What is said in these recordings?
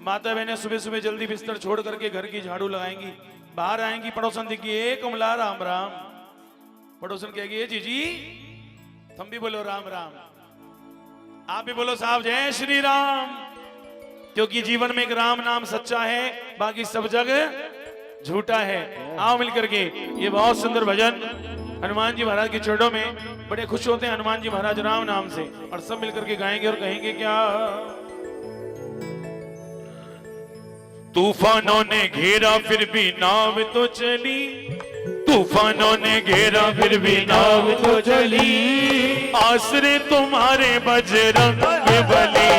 माता बहनें सुबह सुबह जल्दी बिस्तर छोड़ करके घर की झाड़ू लगाएंगी, बाहर आएंगी, पड़ोसन दिखी ए कमला राम राम, पड़ोसन कहेगी ए जीजी, तुम भी बोलो राम राम, आप भी बोलो साहब जय श्री राम, क्योंकि जीवन में एक राम नाम सच्चा है, बाकी सब जग झूठा है। आओ मिलकर के ये बहुत सुंदर भजन हनुमान जी महाराज के चरणों में, बड़े खुश होते हैं हनुमान जी महाराज राम नाम से, और सब मिलकर के गाएंगे और कहेंगे क्या। तूफानों ने घेरा फिर भी नाव तो चली, तूफानों ने घेरा फिर भी नाव तो चली, आसरे तुम्हारे बजरंग बली,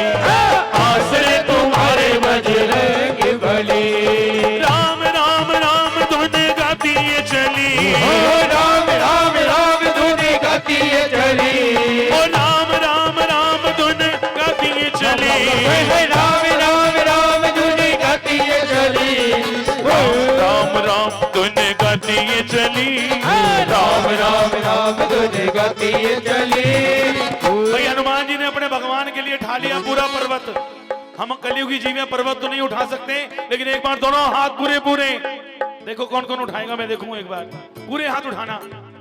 आसरे तुम्हारे बजरंग बली। राम राम राम धुन गाती ये चली, राम राम राम धुन गाती ये चली, ओ राम राम राम धुन गाती ये चली, राम राम राम धुन गाती ये चली, राम राम धुन गाती ये चली, राम राम राम धुन गाती ये चली। भाई हनुमान जी ने अपने भगवान के लिए उठा लिया पूरा पर्वत। हम कलयुगी जीव में पर्वत तो नहीं उठा सकते, लेकिन एक बार दोनों हाथ पूरे पूरे देखो कौन कौन उठाएगा, मैं देखूं एक बार पूरे हाथ उठाना,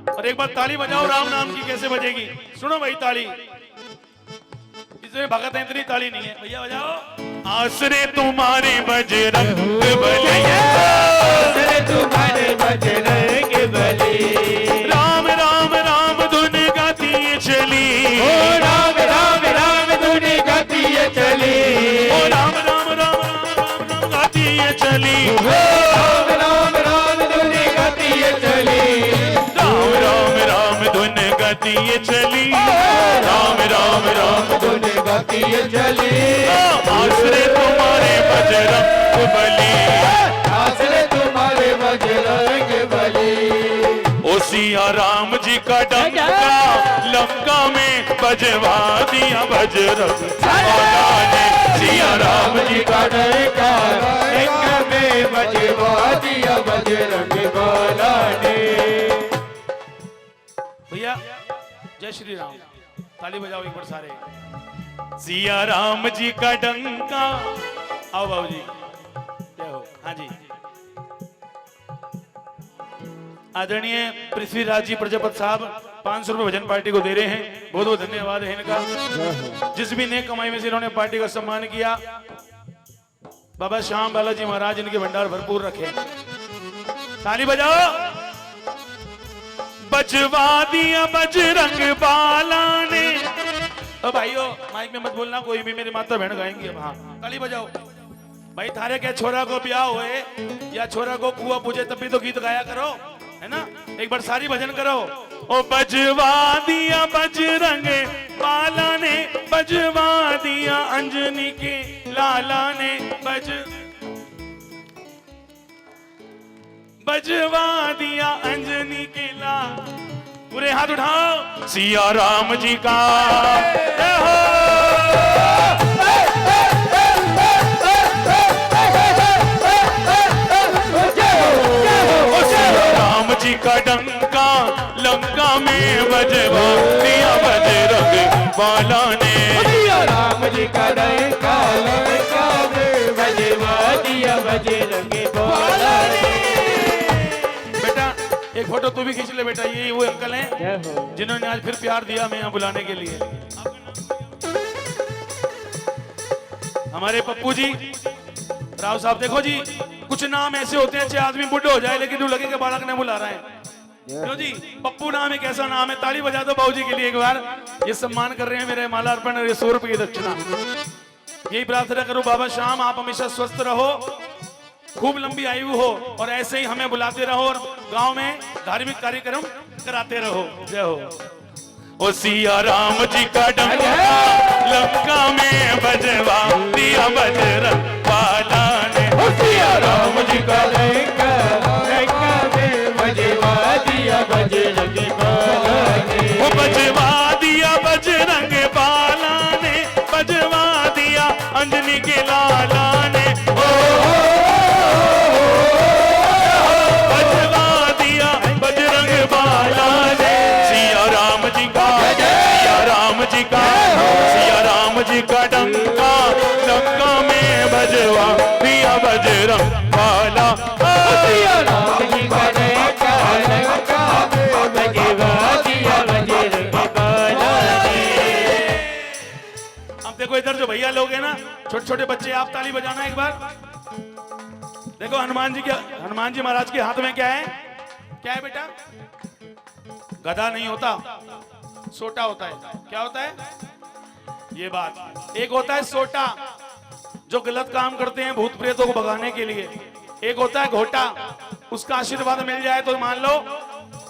और एक बार ताली बजाओ राम नाम की कैसे बजेगी, सुनो भाई ताली, इसमें भगत है इतनी ताली नहीं है, भैया बजाओ। आसरे तुम्हारे बजरंग बली, आसरे तुम्हारे बजरंग बली, राम राम राम धुन गाती ये चली, ओ राम राम राम धुन गाती ये चली, ओ राम राम राम राम राम गाती ये चली, राम राम राम धुन गाती ये चली, राम राम राम धुन गाती ये चली, राम राम राम धुन गाती ये चली, आसरे तुम्हारे बजरंग बली, आसरे तुम्हारे बजरंग बली। ओ सिया राम जी का डंका लंका में बजवा दिया बजरंग बाला ने, सिया राम जी का डंका लंका में बजवा दिया बजरंग बाला ने। भैया जय श्री राम, ताली बजाओ एक बार सारे। सिया राम जी का डंका, आओ बाबू जी जय हो। हाँ जी, आदरणीय पृथ्वीराज जी प्रजापत साहब 500 रुपए भजन पार्टी को दे रहे हैं, बहुत बहुत धन्यवाद है इनका, जिस भी नेक कमाई में से इन्होंने पार्टी का सम्मान किया, बाबा श्याम बालाजी महाराज इनके भंडार भरपूर रखे। ताली बजाओ। बजवा दिया बजरंग बाला ने, ओ भाइयों माइक में मत बोलना, कोई भी मेरी माता बहन गाएंगी अब। हाँ ताली बजाओ भाई, थारे क्या छोरा को ब्याह होए या छोरा को कुआ पूजे तब भी तो गीत गाया करो, है ना, एक बार सारी भजन करो। ओ बजवा दिया बजरंग बाला ने, बजवा दिया अंजनी के लाला ने, बजवा दिया अंजनी के लाल, पूरे हाथ उठाओ। सिया राम जी का जय हो, राम जी का डंका लंका में बजवा दिया बजरंग बाला ने, राम जी का डंका लंका में बजवा दिया बजरंग बाला ने। बेटा एक फोटो तू भी खींच ले बेटा, ये वो अंकल हैं जिन्होंने आज फिर प्यार दिया हमें यहाँ बुलाने के लिए, हमारे पप्पू जी राव साहब। देखो जी कुछ नाम ऐसे होते हैं चाहे आदमी बुढ़ा हो जाए लेकिन लगे के बालक ने बुला रहा है, क्यों जी, पप्पू नाम एक ऐसा नाम है। ताली बजा दो बाबूजी के लिए एक बार, ये सम्मान कर रहे हैं मेरे माला अर्पण और ये 100 रुपये की दक्षिणा। यही प्रार्थना करूं बाबा श्याम आप हमेशा स्वस्थ रहो, खूब लंबी आयु हो, और ऐसे ही हमें बुलाते रहो और गांव में धार्मिक कार्यक्रम कराते रहो। जय हो। ओ सिया राम जी का डंका लंका में बजवा दिया बजरंग बाला ने, ओ सिया राम जी का डंका लंका में बजवा दिया बजरंग बाला ने, ओ बजवा दिया बजरंग बाला ने, बजवा दिया अंजनी के लाला ने, बजवा दिया बजरंग बाला ने। सिया राम जी का, सिया राम जी का, सिया राम जी का डंका लंका में बजवा दिया बजरंग बाला। सिया राम जी का जयकार बजवा दिया बजरंग बाला जी। अब देखो इधर जो भैया लोग हैं ना, छोटे छोटे बच्चे, आप ताली बजाना एक बार। देखो हनुमान जी महाराज के हाथ में क्या है? क्या है बेटा? गदा नहीं होता, सोटा होता है। क्या होता है? ये बात। एक होता है सोटा, जो गलत काम करते हैं भूत प्रेतों को भगाने के लिए। एक होता है घोटा, उसका आशीर्वाद मिल जाए तो मान लो।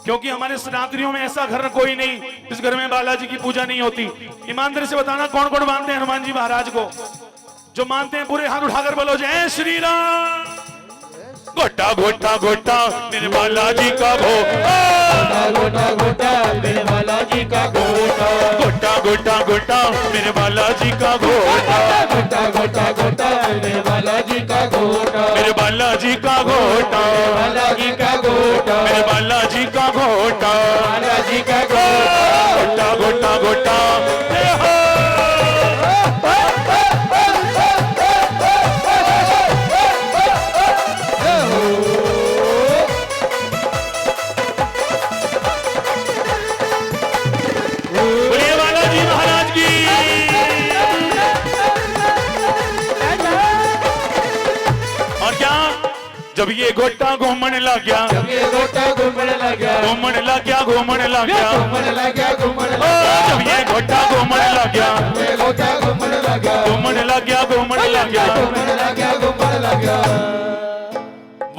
क्योंकि हमारे सनातनियों में ऐसा घर कोई नहीं इस घर में बालाजी की पूजा नहीं होती। ईमानदारी से बताना कौन कौन मानते हैं हनुमान जी महाराज को? जो मानते हैं पूरे हाथ उठाकर बोलो जय श्री राम। गोटा गोटा गोटा मेरे बालाजी का घोटा, गोटा गोटा मेरे बालाजी का घोटा, गोटा गोटा गोटा मेरे बालाजी का घोटा, गोटा गोटा गोटा मेरे बालाजी का घोटा, मेरे बालाजी का घोटा, बालाजी का घोटा, मेरे बालाजी का घोटा, बालाजी का घोटा। गोटा गोटा गोटा जय हो। बोलिए बालाजी महाराज की। और क्या जब ये गोटा घूमने लग गया, जब ये गोटा घूमने लगा, घूमने लग गया, घूमने लग गया, घूमने लगा, घूमने ओ, जब ये गोटा घूमने लग गया, ये गोटा घूमने लगा, घूमने लग गया, घूमने लग गया, घूमने लगा, घूमने लगा।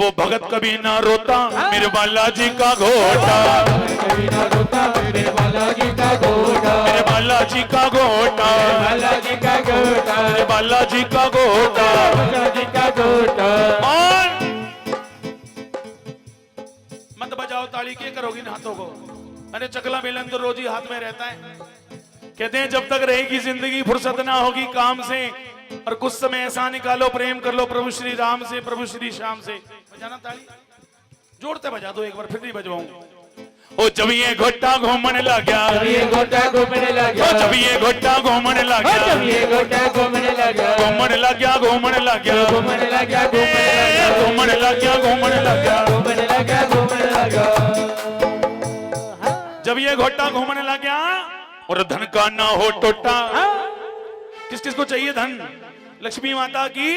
वो भगत कभी ना रोता मेरे बालाजी का घोटा, कभी ना रोता मेरे बालाजी का घोटा, मेरे बालाजी का घोटा, बालाजी का घोटा, मेरे बालाजी का घोटा। बालाजी का घोटा। और मत बजाओ ताली, क्या करोगी इन हाथों को? अरे चकला बेलन तो रोज ही हाथ में रहता है। कहते हैं जब तक रहेगी जिंदगी फुर्सत ना होगी काम से, और कुछ समय ऐसा निकालो प्रेम कर लो प्रभु श्री राम से, प्रभु श्री श्याम से। बजाना ताली, जोड़ते बजा दो एक बार, फिर नहीं बजवाऊं। ओ जब ये घोटा घूमने लग गया, जब ये गोटा घूमने लगा, ओ जब ये घोटा घूमने लग गया, जब ये गोटा घूमने लगा, घूमने लग गया, घूमने लग गया, घूमने लगा, घूमने लग गया, घूमने लग गया। घूमने लगा, घूमने लगा। जब ये घोटा घूमने लग गया और धन का ना हो टोटा। किस किस को चाहिए धन? लक्ष्मी माता की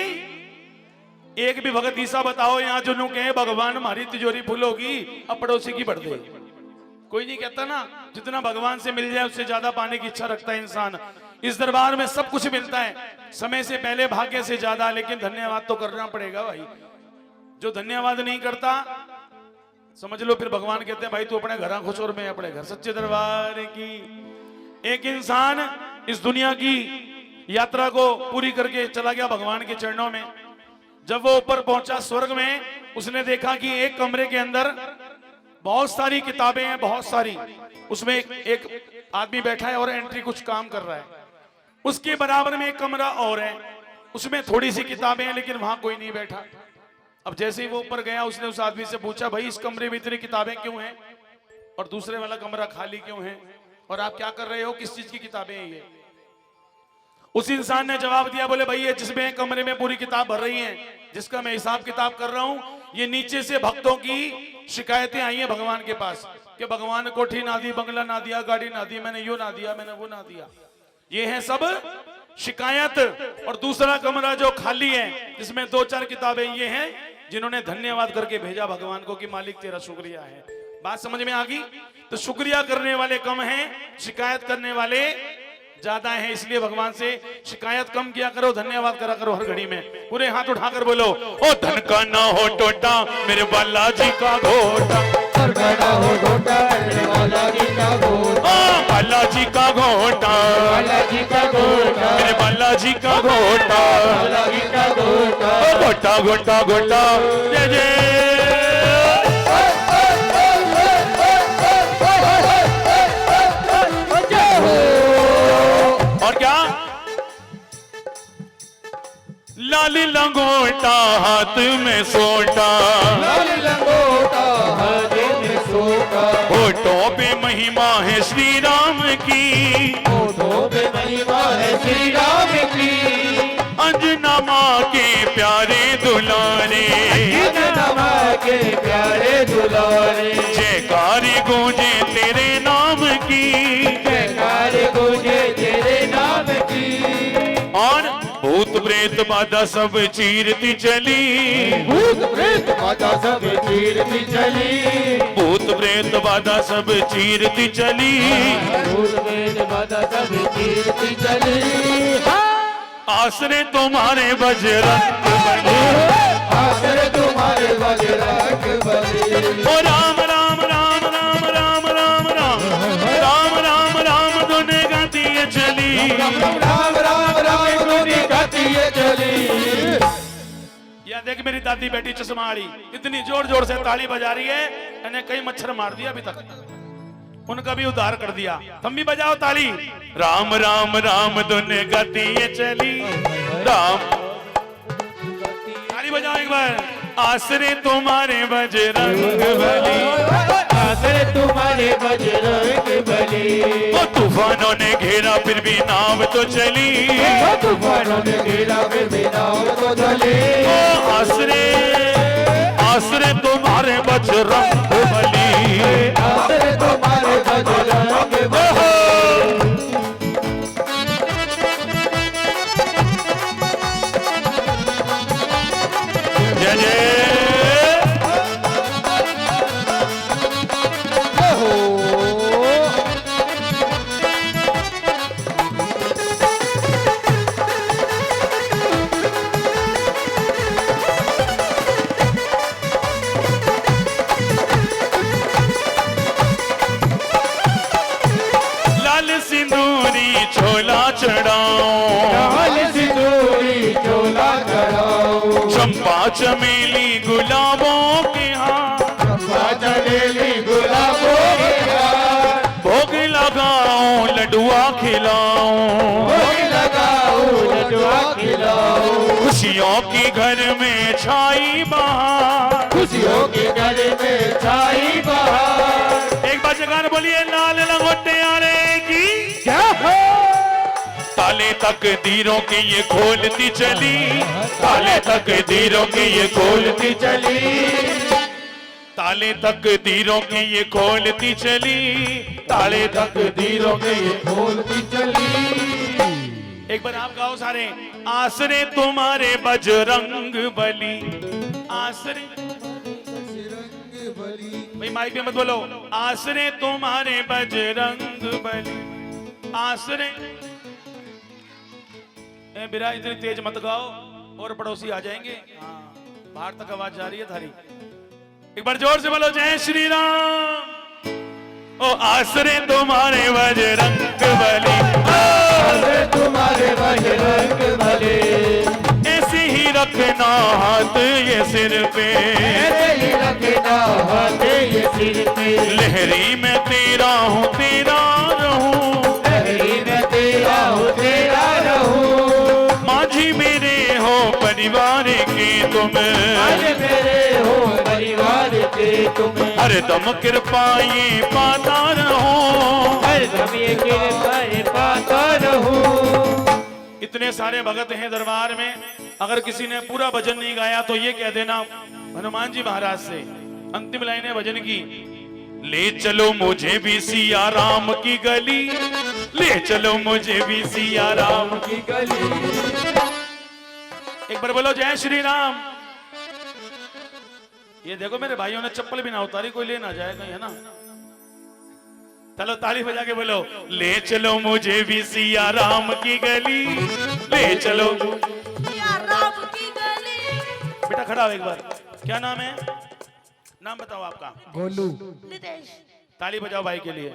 एक भी भगत ईसा बताओ यहाँ जो नु कहे भगवान हमारी तिजोरी फुल होगी, अब पड़ोसी की बढ़ दे। कोई नहीं कहता ना, जितना भगवान से मिल जाए उससे ज्यादा पाने की इच्छा रखता है इंसान। इस दरबार में सब कुछ मिलता है, समय से पहले भाग्य से ज्यादा, लेकिन धन्यवाद तो करना पड़ेगा भाई। जो धन्यवाद नहीं करता समझ लो फिर भगवान कहते हैं भाई तू अपने घर खुश और मैं अपने घर। सच्चे दरबार की एक इंसान इस दुनिया की यात्रा को पूरी करके चला गया भगवान के चरणों में। जब वो ऊपर पहुंचा स्वर्ग में, उसने देखा कि एक कमरे के अंदर बहुत सारी किताबें हैं, बहुत सारी। उसमें एक आदमी बैठा है और एंट्री कुछ काम कर रहा है। उसके बराबर में एक कमरा और है, उसमें थोड़ी सी किताबें हैं, लेकिन वहां कोई नहीं बैठा। अब जैसे ही वो ऊपर गया, उसने उस आदमी से पूछा भाई इस कमरे में इतनी किताबें क्यों हैं और दूसरे वाला कमरा खाली क्यों है, और आप क्या कर रहे हो, किस चीज की किताबें हैं ये? उस इंसान ने जवाब दिया, बोले भाई ये जिसमें कमरे में पूरी किताब भर रही हैं, जिसका मैं हिसाब किताब कर रहा हूं, ये नीचे से भक्तों की शिकायतें आई हैं भगवान के पास कि भगवान ने कोठी ना दी, बंगला ना दिया, गाड़ी ना दी, मैंने यो ना दिया, मैंने वो ना दिया। ये है सब शिकायत। और दूसरा कमरा जो खाली है जिसमें 2-4 किताबें, ये हैं जिन्होंने धन्यवाद करके भेजा भगवान को कि मालिक तेरा शुक्रिया है। बात समझ में आ गई? तो शुक्रिया करने वाले कम हैं, शिकायत करने वाले ज्यादा है। इसलिए भगवान से शिकायत कम किया करो, धन्यवाद करा करो हर घड़ी में। पूरे हाथ उठाकर बोलो, ओ धन का ना हो टोटा मेरे बालाजी का घोटा, हो घोटा मेरे बालाजी का घोटा, बालाजी का घोटा, बालाजी का घोटा, मेरे बालाजी का घोटा, बालाजी का घोटा। घोटा घोटा घोटा जय जय। और क्या लाली लंगोटा हाथ में सोटा, लाली लंगोटा हाथ में सोटा, होठों पे महिमा है श्री राम की, होठों पे महिमा है श्री राम की, अंजना माँ के प्यारे दुलारे, के प्यारे दुलारे, जयकारी गूंजे तेरे नाम की, जयकार गूंजे तेरे नाम की। और भूत प्रेत बाधा सब चीरती चली, भूत प्रेत बाधा सब चीरती चली, भूत प्रेत बाधा सब चीरती चली, भूत प्रेत बाधा सब चीरती चली। आसरे तुम्हारे बजरंग बली, आसरे तुम्हारे बजरंग बली। ओ राम राम राम राम राम राम राम राम राम राम धुन गाती है चली, राम राम राम धुनी गाती है चली। या देख मेरी दादी बेटी चश्माड़ी इतनी जोर जोर से ताली बजा रही है, इन्हें कई मच्छर मार दिया अभी तक, उनका भी उद्धार कर दिया। तुम भी बजाओ ताली। राम राम राम धुन गाती है चली, राम ताली बजाओ एक बार। आसरे तुम्हारे बजरंग बली, आसरे तुम्हारे बजरंग बली। ओ तूफानों ने घेरा फिर भी नाव तो चली, तूफानों ने घेरा फिर भी नाव तो चली। ओ आसरे आसरे तुम्हारे बजरंग बली, आसरे तुम्हारे बजरंग बली। जय जय सिंदूरी छोला चढ़ाओ, लाल सिंदूरी चोला चढ़ाओ, चंपा चमेली गुलाबों के हाथ, चंपा चमेली गुलाबों के हाथ, भोग लगाओ लडुआ खिलाओ, भोग लगाओ लडुआ खिलाओ। खुशियों की घर में छाई बहार, खुशियों के घर में छाई बहार। एक बार जगान बोलिए लाल लंगोटे आने की क्या है? ताले तक दीरों की ये खोलती चली, ताले तक दीरों की ये खोलती चली, ताले तक दीरों की ये खोलती चली, ताले तक दीरों के ये खोलती चली। एक बार आप गाओ सारे। आसरे तुम्हारे बजरंग बली, आसरे भाई माइक पे मत बोलो। आसरे तुम्हारे बजरंग बली, आसरे बिरा इतनी तेज मत गाओ और पड़ोसी आ जाएंगे। हाँ, बाहर तक आवाज जा रही है थारी। एक बार जोर से बोलो जय श्री राम। ओ आसरे तुम्हारे बजरंग बली, आसरे तुम्हारे बजरंग बली। ऐसे ही रखना हाथ ये सिर पे, ऐसे ही रखना हाथ ये सिर पे। लहरी में तेरा हूँ तेरा रहूं, लहरी में तेरा हूँ तेरा रहूं। माझी मेरे हो परिवार के तुम, आज मेरे हो परिवार के तुम। हर दम कृपा ये पाता रहो, हर दम ये कृपा पाता रहूं। इतने सारे भगत हैं दरबार में, अगर किसी ने पूरा भजन नहीं गाया तो ये कह देना हनुमान जी महाराज से। अंतिम लाइनें भजन की। ले चलो मुझे भी सिया राम की गली, ले चलो मुझे भी सिया राम की गली। एक बार बोलो जय श्री राम। ये देखो मेरे भाइयों ने चप्पल भी ना उतारी, कोई ले ना जाए कहीं, है ना। चलो ताली बजा के बोलो ले चलो मुझे भी सिया राम की गली, ले चलो सिया राम की गली। बेटा खड़ा हो एक बार। क्या नाम है? नाम बताओ आपका। गोलू। नितेश। ताली बजाओ भाई के लिए।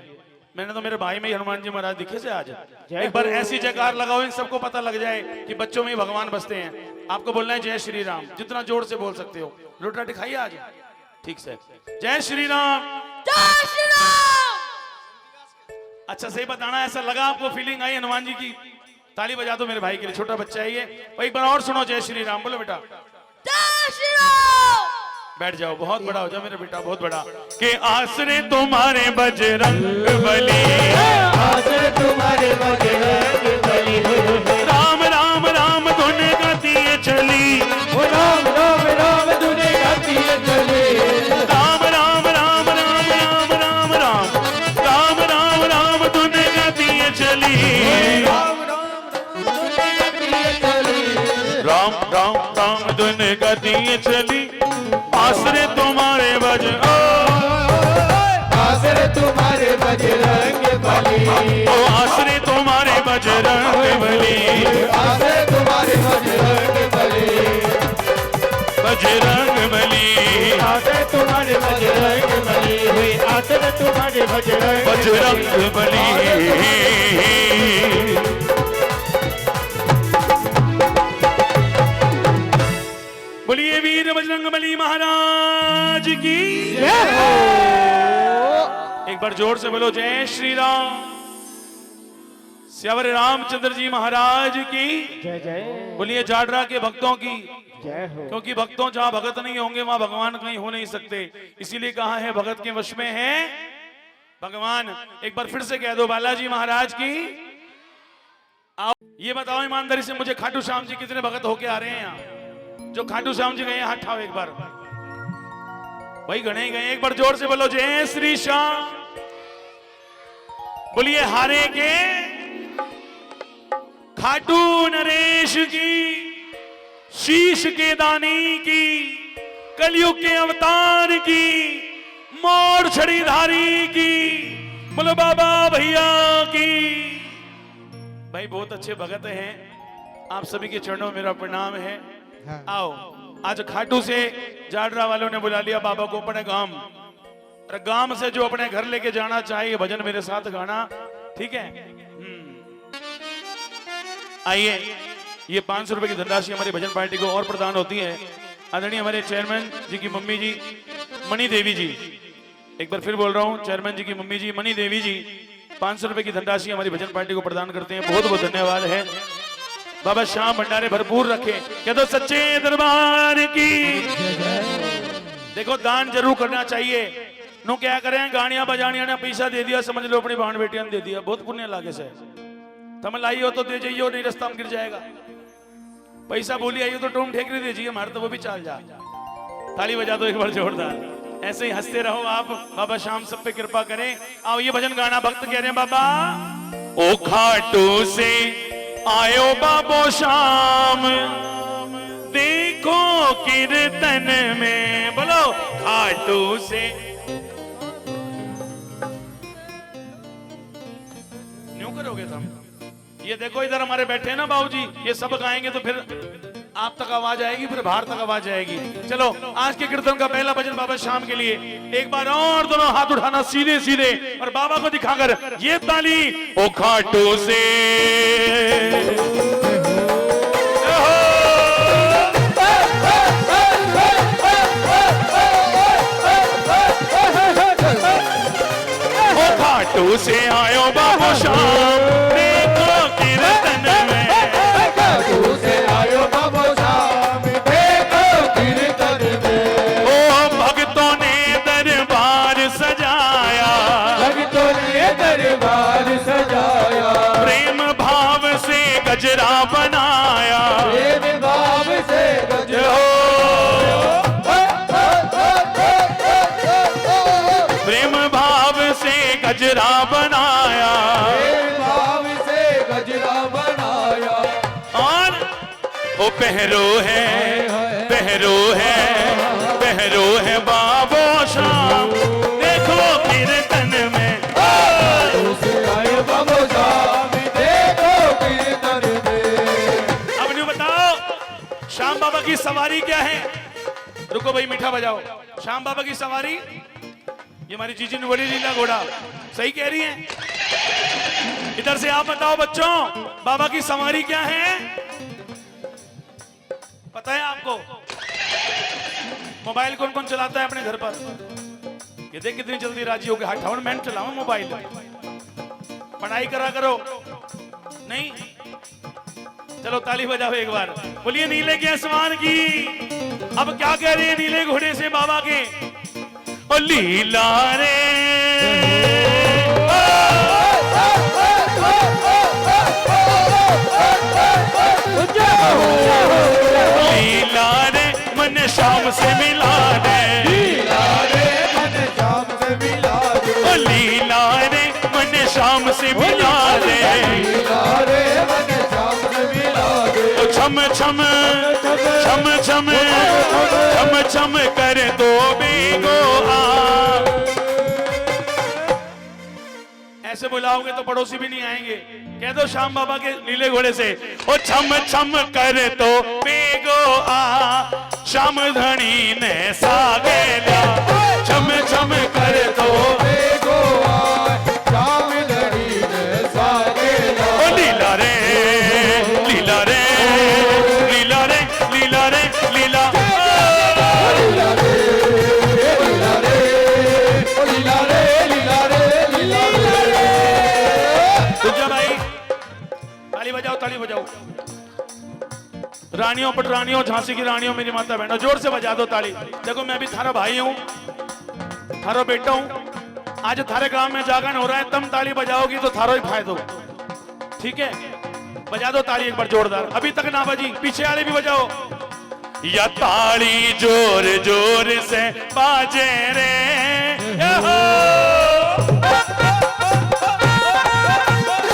मैंने तो मेरे भाई में ही हनुमान जी महाराज दिखे से आज। एक बार ऐसी जयकार लगाओ इन सबको पता लग जाए कि बच्चों में ही भगवान बसते हैं। आपको बोलना है जय श्री राम, जितना जोर से बोल सकते हो। रोटा दिखाइए आज ठीक से। जय श्री राम। जय श्री राम। अच्छा सही बताना, ऐसा लगा आपको, फीलिंग आई हनुमान जी की? ताली बजा दो मेरे भाई के लिए, छोटा बच्चा है ये। एक बार और सुनो जय श्री राम, बोलो बेटा। जय श्री राम। बैठ जाओ, बहुत बड़ा हो जाओ मेरा बेटा, बहुत बड़ा। के आसरे तुम्हारे बजरंग बली, आसरे तुम्हारे बजरंग बली। राम राम राम धुन गाती है चली। ओ राम राम राम दुनिया गाती है चली। राम राम राम राम राम राम राम राम राम राम दुनिया गाती है चली। राम राम दुनिया गाती है चली। राम राम राम दुनिया गाती है चली। आसरे तुम्हारे बज आसरे तुम्हारे बजरंग बली। ओ आसरे तुम्हारे बजरंग बली। आसरे तुम्हारे बजरंग बली। बजरंग बली। आसरे तुम्हारे बजरंग बली। आसरे तुम्हारे बजरंग बली। बोलिए वीर बजरंग बली महाराज की। एक बार जोर से बोलो जय श्री राम। श्यावर रामचंद्र जी महाराज की। जय जय बोलिए जाडरा के भक्तों की। जय हो। क्योंकि भक्तों जहां भगत नहीं होंगे वहां भगवान कहीं हो नहीं सकते, इसीलिए कहा है भगत के वश में है भगवान। एक बार फिर से कह दो बालाजी महाराज की। आओ ये बताओ ईमानदारी से मुझे खाटू श्याम जी कितने भगत होके आ रहे हैं यहाँ? जो खाटू श्याम जी गए हाथ उठाओ एक बार। भाई गणे ही गए। एक बार जोर से बोलो जय श्री श्याम। बोलिए हारे के खाटू नरेश की, शीश के दानी की, कलयुग के अवतार की, मोर छड़ीधारी की। बोलो बाबा भैया की। भाई बहुत अच्छे भगत हैं, आप सभी के चरणों में मेरा प्रणाम है। आओ आज खाटू से जाडरा वालों ने बुला लिया बाबा को अपने गांव, और गांव से जो अपने घर लेके जाना चाहिए भजन मेरे साथ गाना, ठीक है? आइए ये 500 रुपए की धनराशि हमारी भजन पार्टी को और प्रदान होती है। आदरणीय हमारे चेयरमैन जी की मम्मी जी मणि देवी जी, एक बार फिर बोल रहा हूँ, चेयरमैन जी की मम्मी जी मणि देवी जी 500 रुपए की धनराशि हमारी भजन पार्टी को प्रदान करते हैं। बहुत बहुत धन्यवाद है। बाबा श्याम भंडारे भरपूर रखे। कह दो सच्चे दरबार की। देखो दान जरूर करना चाहिए। नो क्या करें गाड़ियां बजानिया ने पैसा दे दिया, समझ लो अपनी बहन बेटियां ने दे दिया, बहुत पुण्य लागे से। तम लाई हो तो दे जाइयो, नहीं रास्ता में गिर जाएगा। पैसा बोली आई हो तो टोम ठेकरी दे जाइए, हमारे तो वो भी चाल जा। ताली बजा दो एक बार जोरदार। ऐसे ही हंसते रहो आप, बाबा श्याम सब पे कृपा करें। आओ ये भजन गाना भक्त कह रहे हैं बाबा। ओ खाटू से आयो बाबो श्याम, देखो कीर्तन में। बोलो खाटू से। न्यू करोगे तुम? ये देखो इधर हमारे बैठे हैं ना बाबूजी, ये सब गाएंगे तो फिर आप तक आवाज आएगी, फिर बाहर तक आवाज आएगी। चलो आज के कीर्तन का पहला भजन बाबा श्याम के लिए। एक बार और दोनों हाथ उठाना सीधे सीधे और बाबा को दिखाकर ये ताली। ओ खाटू से खाटू से आयो बाबू श्याम, देखो कीर्तन में। खाटू से आयो बाबू श्याम, देखो कीर्तन में। ओ भक्तों ने दरबार सजाया, भक्तों ने दरबार सजाया। प्रेम भाव से गजरा बनाया। प्रेम भाव से गजरा। प्रेम भाव से गजरा बनाया। भाव से गजरा बनाया। और ओ पहरो है, पहरो है, पहरो है बाबो श्याम, देखो कीर्तन में। आए बाबू श्याम, देखो कीर्तन में। अब न्यू बताओ श्याम बाबा की सवारी क्या है? रुको भाई मीठा बजाओ। श्याम बाबा की सवारी, ये हमारी जीजी ने बोली लीला घोड़ा, सही कह रही है। इधर से आप बताओ बच्चों, बाबा की सवारी क्या है? पता है आपको? मोबाइल कौन कौन चलाता है अपने घर पर? ये देख कितनी जल्दी राजी हो गए। 58 मिनट चलाओ मोबाइल, पढ़ाई करा करो। नहीं, चलो ताली बजाओ एक बार। बोलिए नीले के आसमान की। अब क्या कह रहे हैं नीले घोड़े से बाबा के? ओ लीला रे से मिला दे, लीला रे मन श्याम से मिला दे, ओ लीला रे मन श्याम से मिला दे, लीला रे मन श्याम से मिला दे, ओ छम छम छम छम छम छम कर दो बेगो आ। ऐसे बुलाओगे तो पड़ोसी भी नहीं आएंगे। कह दो श्याम बाबा के नीले घोड़े से, ओ छम छम कर तो बेगो आ, श्याम धनी ने सागेला, छम छम कर तो बेगो आए, श्याम धनी ने सागेला, ओ लीला रे लीला रे लीला रे लीला रे लीला, लीला रे लीला रे ओ लीला रे लीला रे लीला रे। दूजा भाई ताली बजाओ ताली बजाओ। रानियों पटरानियों झांसी की रानियों मेरी माता बहनों जोर से बजा दो ताली। देखो मैं भी थारा भाई हूँ, थारो बेटा हूँ। आज थारे गांव में जागरण हो रहा है, तुम ताली बजाओगी तो थारो ही फायदो। ठीक है, बजा दो ताली एक बार जोरदार। अभी तक ना बजी, पीछे वाले भी बजाओ। या ताली जोर जोर से बाजे रे,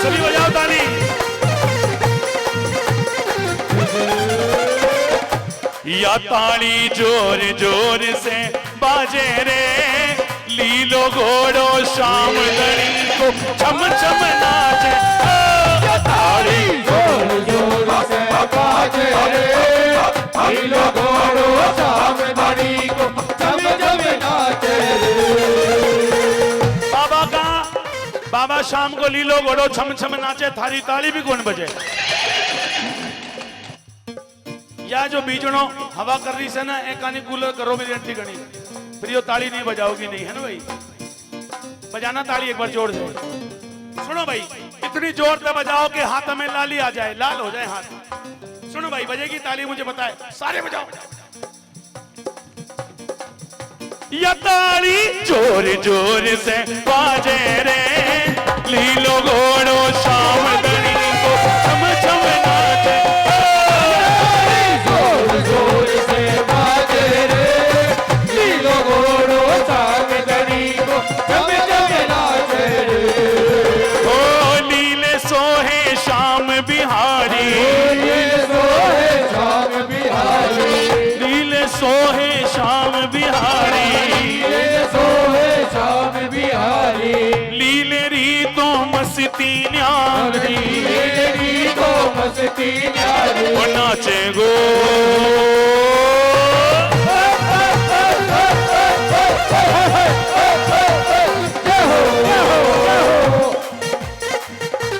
सभी बजाओ ताली। या ताली जोर जोर से बाजे रे, लीलो घोड़ो श्याम धनी को छम छम नाचे, या ताली जोर जोर से बाजे रे, लीलो घोड़ो श्याम धनी को छम छम नाचे रे। बाबा का बाबा शाम को लीलो घोड़ो छम छम नाचे, थारी ताली भी कौन बजे? या जो बीजड़ो हवा कर रही से ना, एक आनी कूलर करो मेरी अंटी गणी, फिर यो ताली नहीं बजाओगी नहीं, है ना भाई? बजाना ताली एक बार जोर से। सुनो भाई, इतनी जोर से बजाओ कि हाथ में लाली आ जाए, लाल हो जाए हाथ। सुनो भाई, बजेगी ताली मुझे बताए, सारे बजाओ। या ताली जोर जोर से बाजे रे, लीलो घोड़ो श्याम धनी को छम छम नाचे, जोर जोर से बाजे रे, लीलो घोड़ो श्याम धनी को छम छम नाचे रे। ओ लीले सोहे श्याम बिहारी, लीले सोहे श्याम बिहारी, लीले सोहे श्याम बिहारी, लीले सोहे श्याम बिहारी, लीले रीतो मस्ती न्यारी, लीले रीतो मस्ती न्यारी। ओ नाचे गो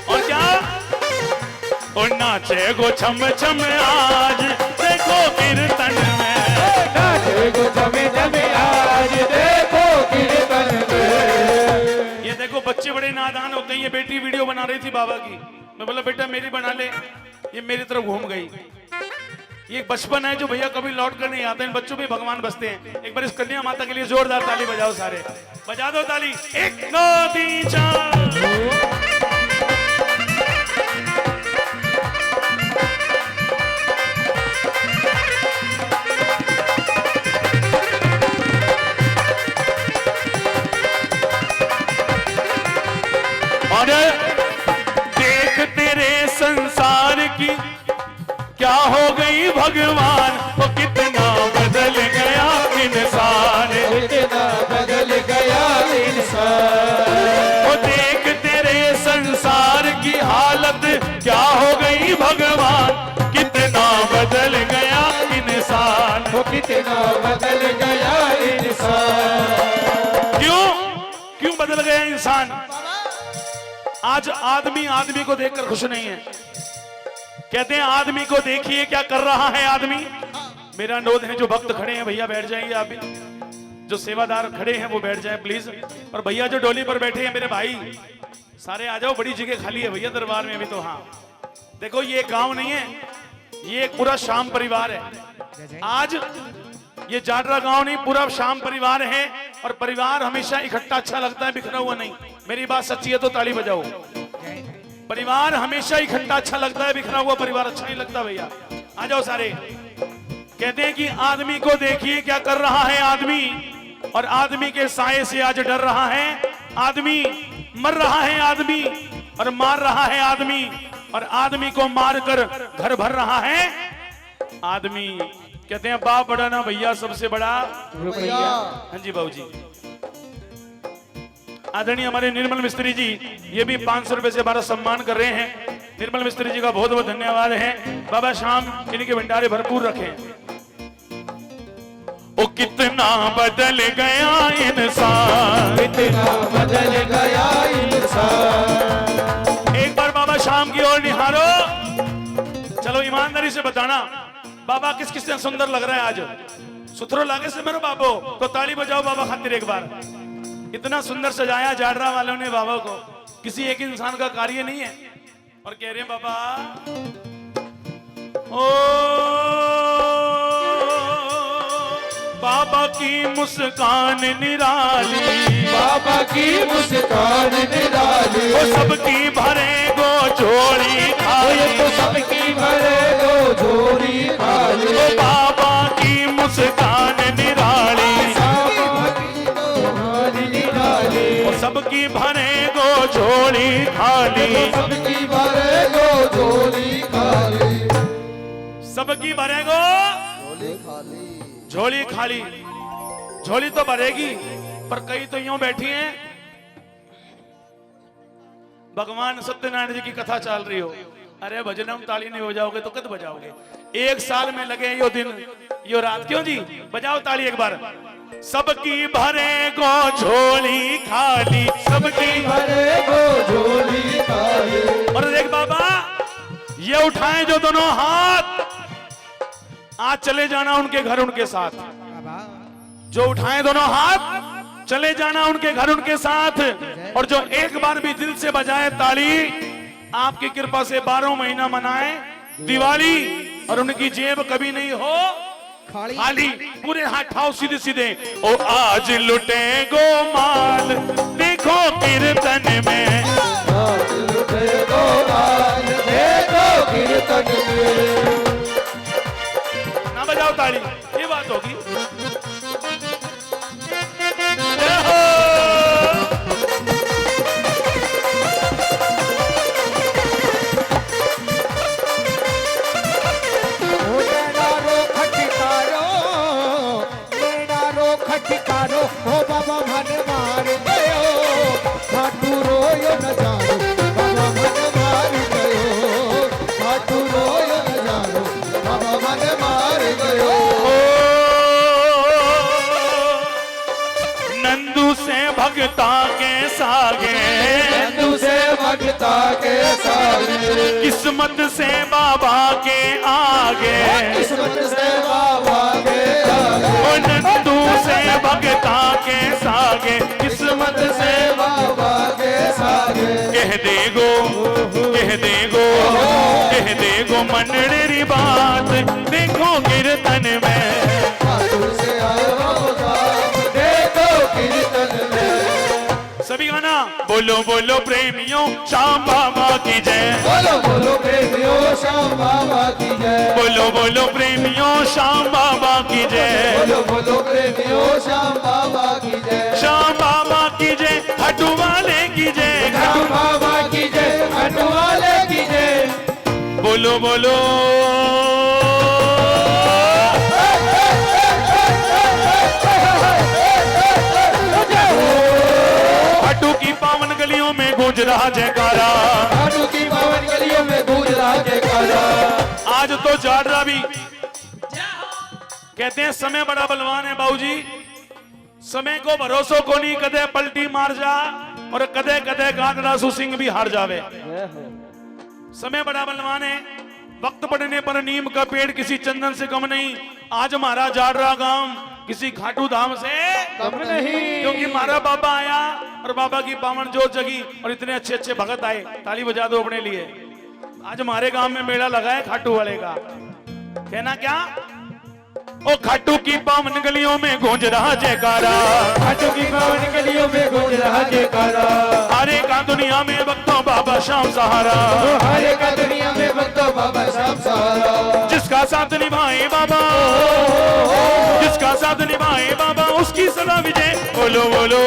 और क्या, और नाचे गो छम छम आज देखो कीर्तन में, नाचे गो छमे छमे आज देखो कीर्तन में। ये देखो बच्चे बड़े नादान होते हैं। ये बेटी वीडियो बना रही थी बाबा की, मैं बोला बेटा मेरी बना ले, ये मेरी तरफ घूम गई। ये एक बचपन है जो भैया कभी लौट कर नहीं आता, इन बच्चों पे भगवान बसते हैं। एक बार इस कन्या माता के लिए जोरदार ताली बजाओ सारे, बजा दो ताली। 1 2 3 4। और देख तेरे संसार की क्या हो गई भगवान, वो कितना बदल गया इंसान, कितना बदल गया इंसान। वो देख तेरे संसार की हालत क्या हो गई भगवान, कितना बदल गया इंसान। वो कितना बदल गया इंसान। क्यों क्यों बदल गया इंसान? आज आदमी आदमी को देखकर खुश नहीं है। कहते हैं आदमी को देखिए क्या कर रहा है आदमी। मेरा अनुरोध है जो भक्त खड़े हैं भैया बैठ जाइए, आप भी जो सेवादार खड़े हैं वो बैठ जाएं प्लीज। और भैया जो डोली पर बैठे हैं मेरे भाई सारे आ जाओ, बड़ी जगह खाली है भैया दरबार में भी। तो हाँ देखो ये गांव नहीं है, ये एक पूरा श्याम परिवार है। आज ये जाटरा गांव नहीं, पूरा श्याम परिवार है। और परिवार हमेशा इकट्ठा अच्छा लगता है, बिखरा हुआ नहीं। मेरी बात सच्ची है तो ताली बजाओ। परिवार हमेशा इकट्ठा अच्छा लगता है, बिखरा हुआ परिवार अच्छा नहीं लगता भैया। आ जाओ सारे। कहते हैं कि आदमी को देखिए क्या कर रहा है आदमी, और आदमी के साए से आज डर रहा है आदमी। मर रहा है आदमी और मार रहा है आदमी, और आदमी को मारकर घर भर रहा है आदमी। कहते हैं बाप बड़ा ना भैया सबसे बड़ा रुपया। हाँ जी बाबू जी। आदरणीय हमारे निर्मल मिस्त्री जी ये भी 500 रुपए से हमारा सम्मान कर रहे हैं। निर्मल मिस्त्री जी का बहुत बहुत धन्यवाद है। बाबा शाम इनके भंडारे भरपूर रखें। ओ कितना बदल गया इंसान, कितना बदल गया इंसान। एक बार बाबा शाम की ओर निहारो। चलो ईमानदारी से बताना बाबा किस किस से सुंदर लग रहा है आज। सुथरो लागे से मेरे बाबो तो ताली बजाओ बाबा खातिर एक बार। इतना सुंदर सजाया जाडरा वालों ने बाबा को, किसी एक इंसान का कार्य नहीं है। और कह रहे हैं बाबा ओ बाबा की मुस्कान निराली, बाबा की मुस्कान निराली। वो सबकी भरे गो झोली खाली, तो सबकी भरे दो झोली खाली। वो बाबा की मुस्कान निराली, वो सबकी भरे गो झोली खाली, सबकी भरे दो झोली खाली। सबकी भरे गो झोली खाली। झोली तो भरेगी पर कई तो यूं बैठी हैं भगवान सत्यनारायण जी की कथा चल रही हो, अरे भजनम ताली नहीं बजाओगे तो कद बजाओगे। एक साल में लगे यो दिन यो रात, क्यों जी बजाओ ताली एक बार। सबकी भरे गो झोली खाली, सबकी भरे दो झोली खाली। और देख बाबा ये उठाएं जो दोनों हाथ, आज चले जाना उनके घर उनके साथ। जो उठाएं दोनों हाथ चले जाना उनके घर उनके साथ। और जो एक बार भी दिल से बजाए ताली आपकी कृपा से 12 महीना मनाए दिवाली, और उनकी जेब कभी नहीं हो खाली। पूरे हाथ ठाओ सीधे सीधे। ओ आज लुटे गो माल देखो कीर्तन में, देखो कीर्तन में। ना बजाओ ताली ये बात होगी। जय हो। खटकारो हो बाबा मन मार गयो, खाटू रोयो न जानो बाबा मन मार गयो। खाटू रोयो न जानो बाबा मन मार गयो। नंदू से भगता के सागे, नंदू से भगता के सागे। किस्मत से बाबा के आगे, किस्मत से बाबा के आगे। ओ नंदू से भगता के सागे, किस्मत से बाबा के सागे। कह देगो कह देगो कह देगो मनड़ेरी बात देखो कीर्तन में। खाटू से आयो बाप देखो कीर्तन में। सभी गाना बोलो बोलो प्रेमियों श्याम बाबा की जय। बोलो बोलो प्रेमियों श्याम बाबा की जय। बोलो बोलो प्रेमियों श्याम बाबा की जय। बोलो बोलो प्रेमियों श्याम बाबा की जय। श्याम बाबा की जय, हटू वाले की जय, खाटू बाबा की जय, खाटू वाले की जय। बोलो बोलो हटू की पावन गलियों में गूंज रहा जयकारा। खाटू की पावन गलियों में गूंज रहा जयकारा। आज तो जाडरा भी कहते हैं समय बड़ा बलवान है बाबूजी। समय को भरोसो को नहीं, कदे पलटी मार जा और कदे कदे गादरासू सिंह भी हार जावे। समय बड़ा बलवान है। वक्त पड़ने पर नीम का पेड़ किसी चंदन से कम नहीं। आज हमारा जाडरा गांव किसी खाटू धाम से कम नहीं। क्योंकि हमारा बाबा आया और बाबा की पावन जोत जगी और इतने अच्छे अच्छे भगत आए। ताली बजा दो अपने लिए। आज हमारे गांव में मेला लगा है खाटू वाले का। कहना क्या ओ खाटू की पावन गलियों में गूंज रहा जयकारा, खाटू की पावन गलियों में गूंज रहा जयकारा। हरे का दुनिया में भक्तों बाबा श्याम सहारा, हरे का दुनिया में भक्तों बाबा श्याम सहारा। जिसका साथ निभाए बाबा, जिसका साथ निभाए बाबा, उसकी सदा विजय। बोलो बोलो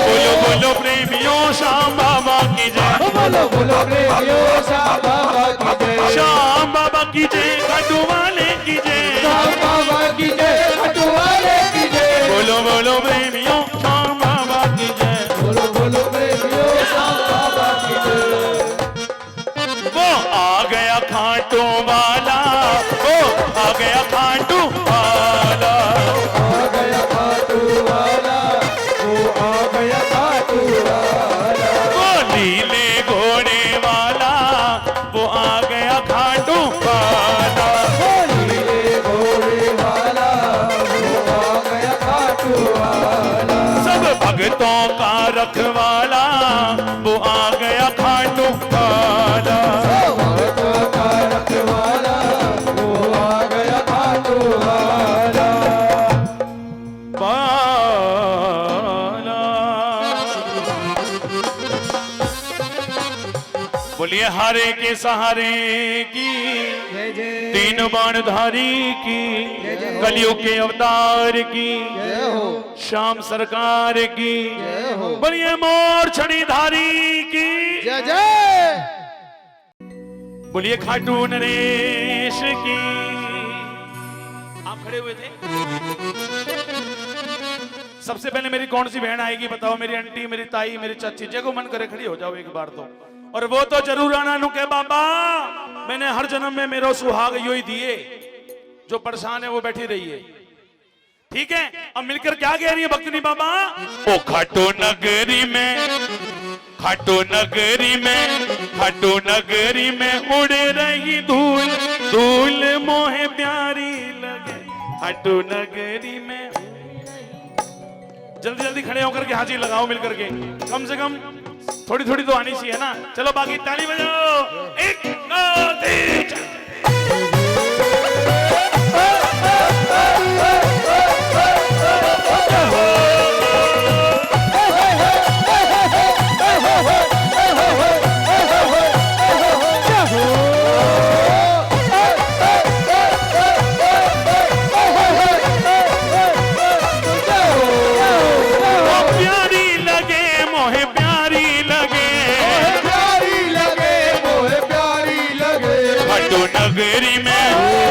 बोलो बोलो प्रेमियों श्याम बाबा की जय। बोलो बोलो प्रेमियों श्याम बाबा की जय। श्याम बाबा की जय, खाटू वाले की जय, श्याम बाबा की जय, खाटू वाले की जय। बोलो बोलो प्रेमियों श्याम बाबा की जय। बोलो बोलो प्रेमियों श्याम बाबा की जय। वो आ गया खाटू वाला, वो आ गया खाटू वाला, आ गया खाटू वाला, वो आ गया खाटू वाला। वो नीले घोड़े वाला, वो आ गया खाटू वाला। नीले घोड़े वाला, वो आ गया खाटू वाला। सब भक्तों का रखवाला, वो आ गया खाटू वाला। भक्तों का रखवाला, वो आ गया खाटू वाला। वाला। बोलिए हरे के सहारे की, जय जय तीन बाणधारी की, कलयुग के अवतार की, जय हो, श्याम सरकार की, जय हो। बोलिए मोर छड़ीधारी की, जय जय। बोलिए खाटू नरेश की। आप खड़े हुए थे। सबसे पहले मेरी कौन सी बहन आएगी बताओ? मेरी आंटी, मेरी ताई, मेरी चाची। जगह मन करे खड़ी हो जाओ एक बार तो। और वो तो जरूर आना नु के बाबा, मैंने हर जन्म में मेरो सुहाग यो ही दिए। जो परेशान है वो बैठी रही है, ठीक है? अब मिलकर क्या कह रही है भक्तनी बाबा? ओ खाटू नगरी में, खाटू नगरी में, खाटू नगरी में उड़े रही धूल, धूल मोहे प्यारी लगे। खाटू नगरी में। जल्दी जल्दी खड़े होकर के हाजिर लगाओ मिलकर के। कम से कम थोड़ी थोड़ी तो आनी चाहिए ना। चलो बाकी ताली बजाओ। 1 2 3 4। प्यारी लगे मोहे प्यारी लगे, प्यारी लगे मोहे प्यारी लगे। खाटू नगरी में,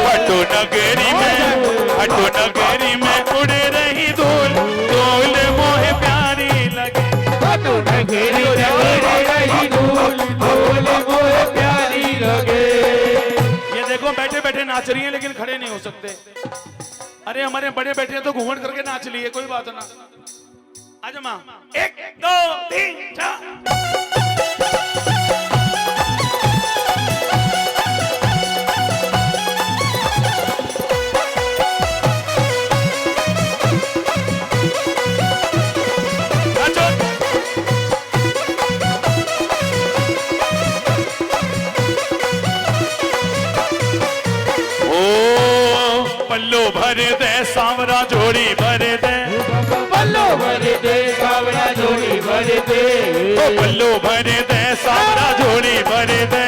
खाटू नगरी में, खाटू नगरी में उड़े रही धूल, धूल मोहे प्यारी लगे। खाटू नगरी में उड़े रही धूल, धूल मोहे प्यारी लगे। ये देखो बैठे बैठे नाच रही है लेकिन खड़े नहीं हो सकते। अरे हमारे बड़े बैठे हैं तो घूमट करके नाच लिए, कोई बात ना। आजा माँ। 1 2 3 4। पल्लो भर दे सांवरा जोड़ी भर दे, पल्लो भर दे सावरा जोड़ी भर दे। ओ पल्लो भर दे सांवरा जोड़ी भर दे,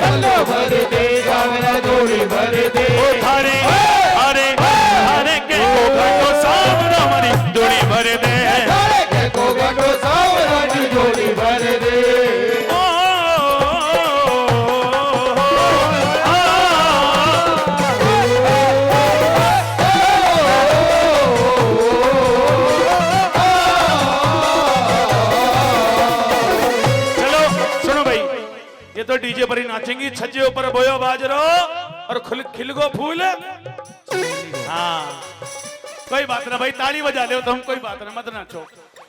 पल्लो भर दे सावरा जोड़ी भर दे। ओ थारे हरे हरे के को घाटो सांवरा हमारी जोड़ी भर दे। सारे के को घाटो सावरा की जोड़ी भर दे। ये तो डीजे पर ही नाचेंगी। छज्जे ऊपर बोयो बाजरो और खिलगो फूल। हाँ कोई बात ना भाई, ताली बजा ले तुम, कोई बात ना, मत नाचो।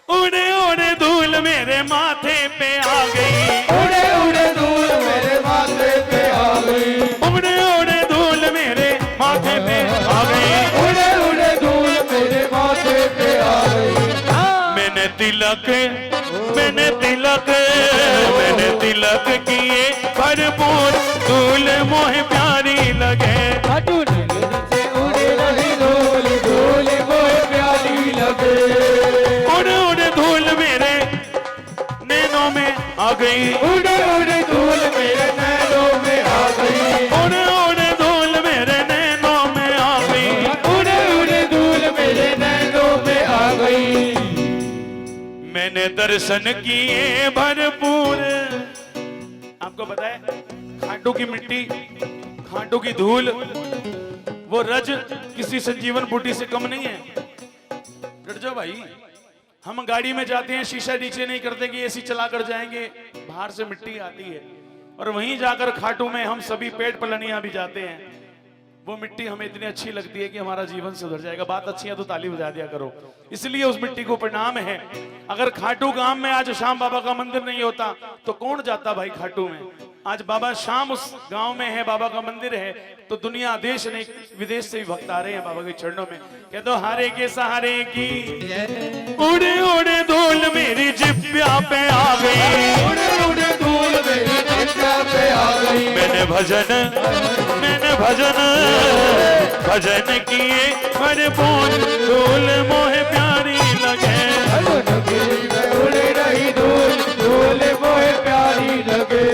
उड़े उड़े धूल मेरे माथे पे आ गई, उड़े उड़े धूल मेरे माथे पे आ गई। उड़े उड़े धूल मेरे माथे पे आ गई, उड़े उड़े धूल मेरे माथे पे आ गई। मैंने तिलक, मैंने मैंने तिलक किए भरपूर धूल मोह प्यारी लगे। खाटू नगरी से उड़े रही धूल धूल मोहे प्यारी लगे। उड़ उड़ धूल मेरे नैनों में आ गई। उड़े उड़े धूल मेरे नैनों में आ गई। उड़ उड़ धूल मेरे नैनों में आ गई। उड़े उड़े धूल मेरे नैनों में आ गई। मैंने दर्शन किए भरपूर। आपको पता है खाटू की मिट्टी, खाटू की धूल, वो रज किसी संजीवन बूटी से कम नहीं है। डट जाओ भाई, हम गाड़ी में जाते हैं शीशा नीचे नहीं करते कि एसी चलाकर जाएंगे, बाहर से मिट्टी आती है। और वहीं जाकर खाटू में हम सभी पेट पलनिया भी जाते हैं। वो मिट्टी हमें इतनी अच्छी लगती है कि हमारा जीवन सुधर जाएगा। बात अच्छी है तो ताली बजा दिया करो, इसलिए उस मिट्टी को प्रणाम है। अगर खाटू गांव में आज श्याम बाबा का मंदिर नहीं होता तो कौन जाता भाई खाटू में। आज बाबा श्याम उस गांव में है, बाबा का मंदिर है, तो दुनिया देश नहीं विदेश से भी भक्त आ रहे हैं बाबा के चरणों में। कह दो हारे के सहारे की उड़े उड़े धूल मेरी जिब्या पे आ गई। उड़े उड़े धूल मेरी जिब्या पे आ गई। मैंने भजन किए भरपूर धूल मोहे प्यारी लगे। खाटू नगरी में उड़े रही धूल धूल मोहे प्यारी लगे।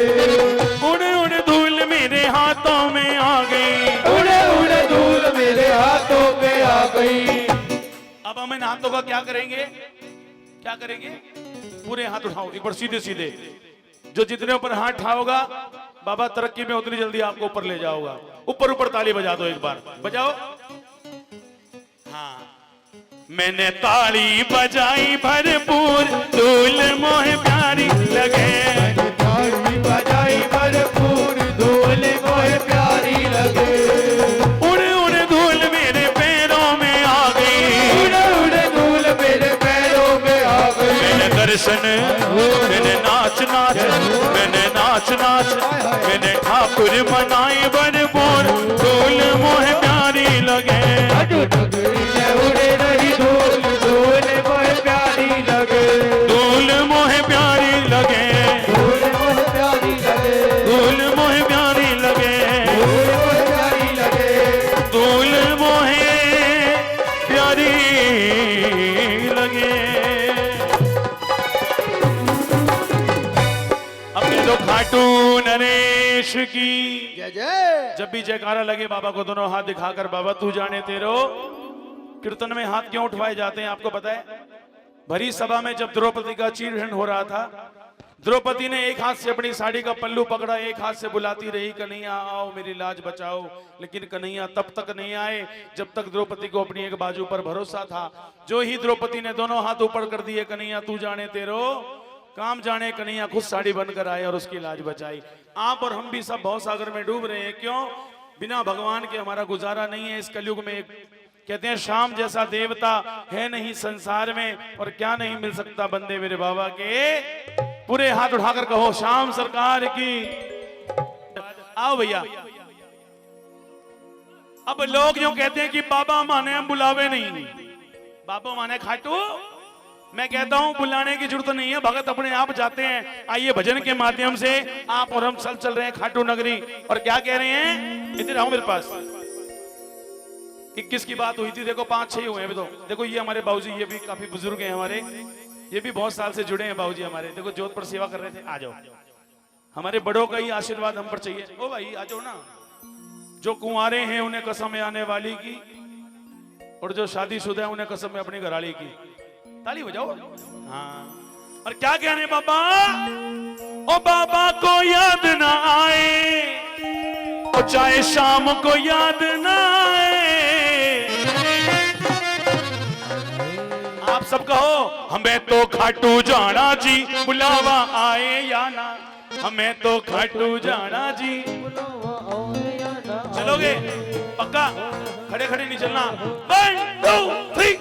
उड़े उड़े धूल मेरे हाथों में आ गई। उड़े उड़े धूल मेरे हाथों में आ गई। अब हम इन हाथों का क्या करेंगे? क्या करेंगे? पूरे हाथ उठाओ एक बार सीधे सीधे। जो जितने ऊपर हाथ उठाओगा बाबा तरक्की में उतनी जल्दी आपको ऊपर ले जाओगा। ऊपर ऊपर ताली बजा दो, एक बार बजाओ। हाँ, मैंने ताली बजाई भरपूर धूल मोहे प्यारी लगे। ताली बजाई भरपूर धूल मोहे प्यारी लगे। उड़े उड़े धूल मेरे पैरों में आ गई। उड़े उड़े धूल मेरे पैरों में आ गई। मैंने दर्शन, मैंने नाच मैंने ठाकुर मनाई भरपूर धूल मोहे प्यारी लगे। खाटू नगरी में उड़े रही धूल धूल मोहे प्यारी लगे। धूल मोहे प्यारी लगे। धूल मोहे प्यारी लगे। धूल मोहे प्यारी लगे। धूल मोहे प्यारी लगे। धूल मोहे प्यारी लगे। अपने तो खाटू नरेश की जय जय। जब भी जयकारा लगे बाबा को दोनों हाथ दिखाकर बाबा तू जाने तेरो। कीर्तन में हाथ क्यों उठवाए जाते हैं आपको पता है? भरी सभा में जब द्रौपदी का चीरहरण हो रहा था, द्रौपदी ने एक हाथ से अपनी साड़ी का पल्लू पकड़ा, एक हाथ से बुलाती रही कन्हैया आओ मेरी लाज बचाओ। लेकिन कन्हैया तब तक नहीं आए जब तक द्रौपदी को अपनी एक बाजू पर भरोसा था। जो ही द्रौपदी ने दोनों हाथ ऊपर कर दिए कन्हैया तू जाने तेरो, काम जाने कन्हैया खुद साड़ी बनकर आए और उसकी लाज बचाई। आप और हम भी सब भव सागर में डूब रहे हैं। क्यों? बिना भगवान के हमारा गुजारा नहीं है। इस कलयुग में कहते हैं श्याम जैसा देवता है नहीं संसार में, और क्या नहीं मिल सकता बंदे मेरे बाबा के। पूरे हाथ उठाकर कहो श्याम सरकार की। आओ भैया। अब लोग यूं कहते हैं कि बाबा माने हम बुलावे नहीं, बाबा माने खाटू। मैं कहता हूं बुलाने की जरूरत नहीं है, भगत अपने आप जाते हैं। आइए भजन के माध्यम से आप और हम चल रहे हैं खाटू नगरी। और क्या कह रहे हैं? इधर आओ मेरे पास। 21 की बात हुई थी, देखो 5-6 हुए हैं तो। देखो ये हमारे बाबूजी, ये भी काफी बुजुर्ग हैं हमारे, ये भी बहुत साल से जुड़े हैं बाबूजी हमारे। देखो जोत पर सेवा कर रहे थे। आ जाओ, हमारे बड़ों का ही आशीर्वाद हम पर चाहिए। ओ भाई आ जाओ ना। जो कुंवारे हैं उन्हें कसम है आने वाली की, और जो शादीशुदा है उन्हें कसम है अपनी घराली की। ताली बजाओ। हाँ, और क्या कहने बाबा? ओ बाबा को याद ना आए, ओ चाहे शाम को याद ना आए। आप सब कहो हमें तो खाटू जाना जी, बुलावा आए या ना। हमें तो खाटू जाना जी। चलोगे पक्का? खड़े खड़े नहीं चलना। 1 2 3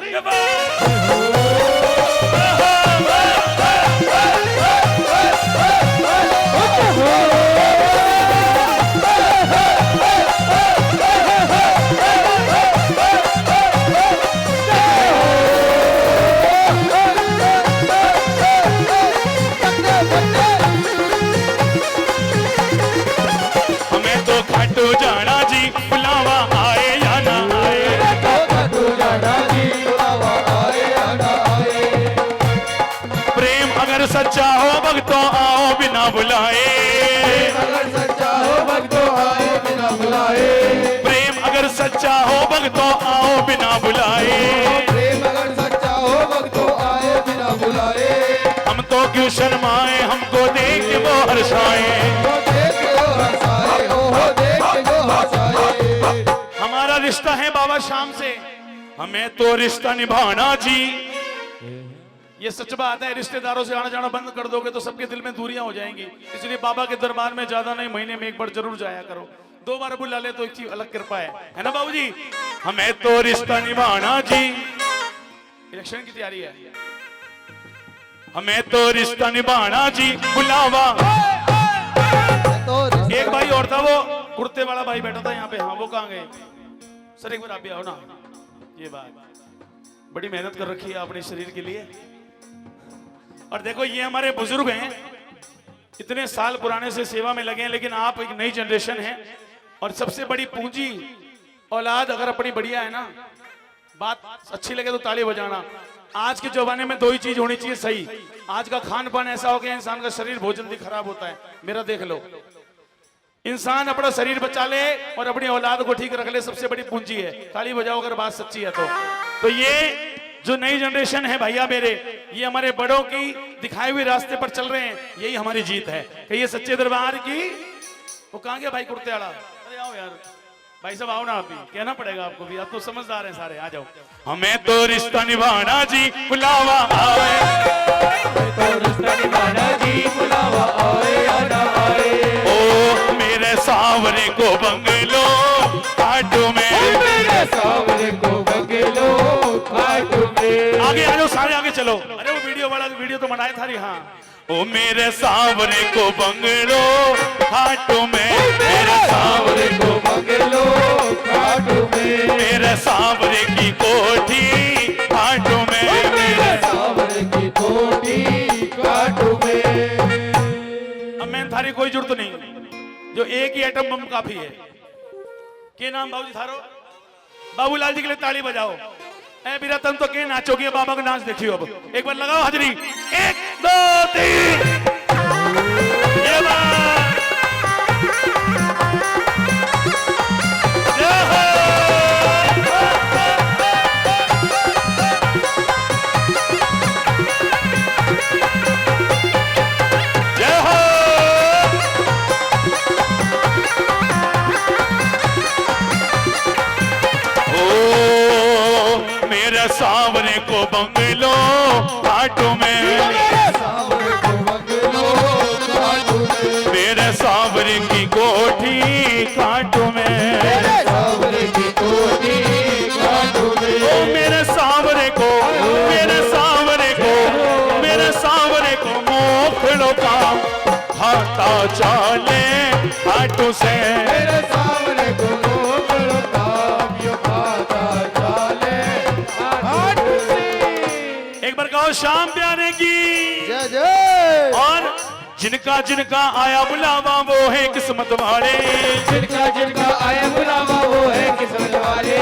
भक्तों आओ बिना बुलाए, अगर सच्चा हो भक्तों आए बिना बुलाए, प्रेम अगर सच्चा हो भक्तों आओ बिना बुलाए, प्रेम अगर सच्चा हो भक्तों आए बिना बुलाए, हम तो क्यों शर्माए, हमको देख के वो हर्षाए, वो देख के वो हंसाए, ओहो देख के वो हंसाए। हमारा रिश्ता है बाबा शाम से, हमें तो रिश्ता निभाना जी। ये सच बात है, रिश्तेदारों से आना जाना बंद कर दोगे तो सबके दिल में दूरियां हो जाएंगी। इसलिए बाबा के दरबार में ज्यादा नहीं, महीने में एक बार जरूर जाया करो। 2 बार बुला ले तो एक चीज अलग कृपा है ना बाबूजी। हमें तो रिश्ता निभाना जी, इलेक्शन की तैयारी है, हमें तो रिश्ता निभाना जी, बुलावा। तो एक भाई और था, वो कुर्ते वाला भाई बैठा था यहाँ पे, हाँ वो कहाँ गए? सर एक बार आप भी आओ ना। ये बात बड़ी मेहनत कर रखी है अपने शरीर के लिए। और देखो ये हमारे बुजुर्ग हैं, इतने साल पुराने से सेवा में लगे हैं, लेकिन आप एक नई जनरेशन है। और सबसे बड़ी पूंजी औलाद अगर अपनी बढ़िया है ना, बात अच्छी लगे तो ताली बजाना। आज के जमाने में 2 ही चीज होनी चाहिए सही। आज का खान पान ऐसा हो गया, इंसान का शरीर बहुत जल्दी खराब होता है। मेरा देख लो, इंसान अपना शरीर बचा ले और अपनी औलाद को ठीक रख ले, सबसे बड़ी पूंजी है। ताली बजाओ अगर बात सच्ची है तो ये जो नई जनरेशन है भैया मेरे, ये हमारे बड़ों की दिखाए हुए रास्ते पर चल रहे हैं, यही हमारी जीत है कि ये सच्चे दरबार की। वो कहाँ गया भाई कुर्ते वाला? अरे आओ यार भाई साहब, आओ ना, आप भी कहना पड़ेगा आपको भी, आप तो समझदार हैं सारे, आ जाओ। हमें तो रिश्ता निभाना जी, बुलावा आए, तो रिश्ता निभाना जी, बुलावा आए या ना आए, ओ मेरे सावरे को बंगलो काटू में, मेरे सावरे को बंगलो काटू में। आगे आ जाओ सारे, आगे चलो। अरे वो वीडियो वाला वीडियो तो बनाया था रे, हाँ। ओ मेरे सावरे को बंगलो काटू में, मेरे सावरे को बंगलो काटू में, मेरे सावरे की कोठी काटू में, मेरे सावरे की कोठी काटू में। अब मैं थारी कोई जरूरत नहीं, जो एक ही एटम बम काफी है। के नाम बाबूजी थारो? बाबूलाल जी के लिए ताली बजाओ। ए मेरा तन तो के नाचोगे, बाबा का नाच देखियो। अब एक बार लगाओ हाजरी, 1 2 3। ये बात जय हो। जय हो। मेरे सावरे को बंगलो काटू में, सावरे को बंगलो काटू में, मेरे सावरे की कोठी काटू में, मेरे सावरे की कोठी काटू में। ओ मेरे सावरे को, मेरे सावरे को, मेरे सावरे को मोखड़ो का खाता चाले काटू से, मेरे सावरे को मोखड़ो काम यो खाता चाले काटू से। एक बार कहो शाम प्यारे की। जय जय। और जिनका जिनका आया बुलावा वो है किस्मत वाले, जिनका जिनका आया बुलावा वो है किस्मत वाले,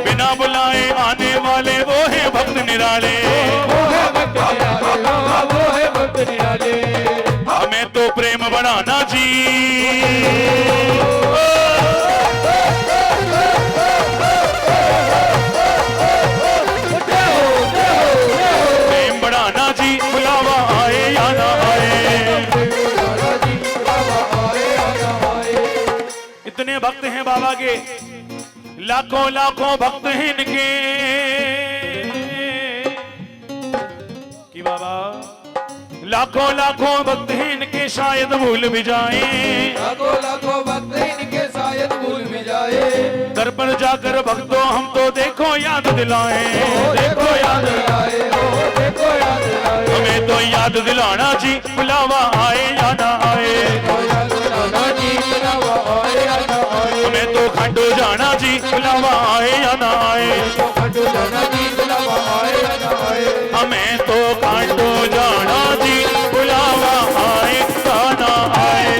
बिना बुलाए आने वाले वो है भक्त निराले, वो है भक्त निराले, वो है भक्त निराले। हमें तो प्रेम बढ़ाना जी, प्रेम बढ़ाना जी, बुलावा आए या ना आए। इतने भक्त हैं बाबा के, लाखों लाखों भक्त हैं इनके कि बाबा लाखों लाखों भक्त हैं इनके, शायद भूल भी जाए, लाखों लाखों भक्त इनके शायद भूल भी जाए। दर पर जाकर भक्तों हम तो देखो याद दिलाएं, देखो याद दिलाए, देखो याद दिलाए, हमें तो याद दिलाना जी, बुलावा आए या ना आए। देखो याद दिलाना जी, बुलावा आए या ना आए। हमें तो खंडो जाना जी, बुलावा आए या ना आए। तो खंडो जाना जी, बुलावा आए या ना आए। हमें तो खंडो जाना जी, बुलावा आए या ना आए।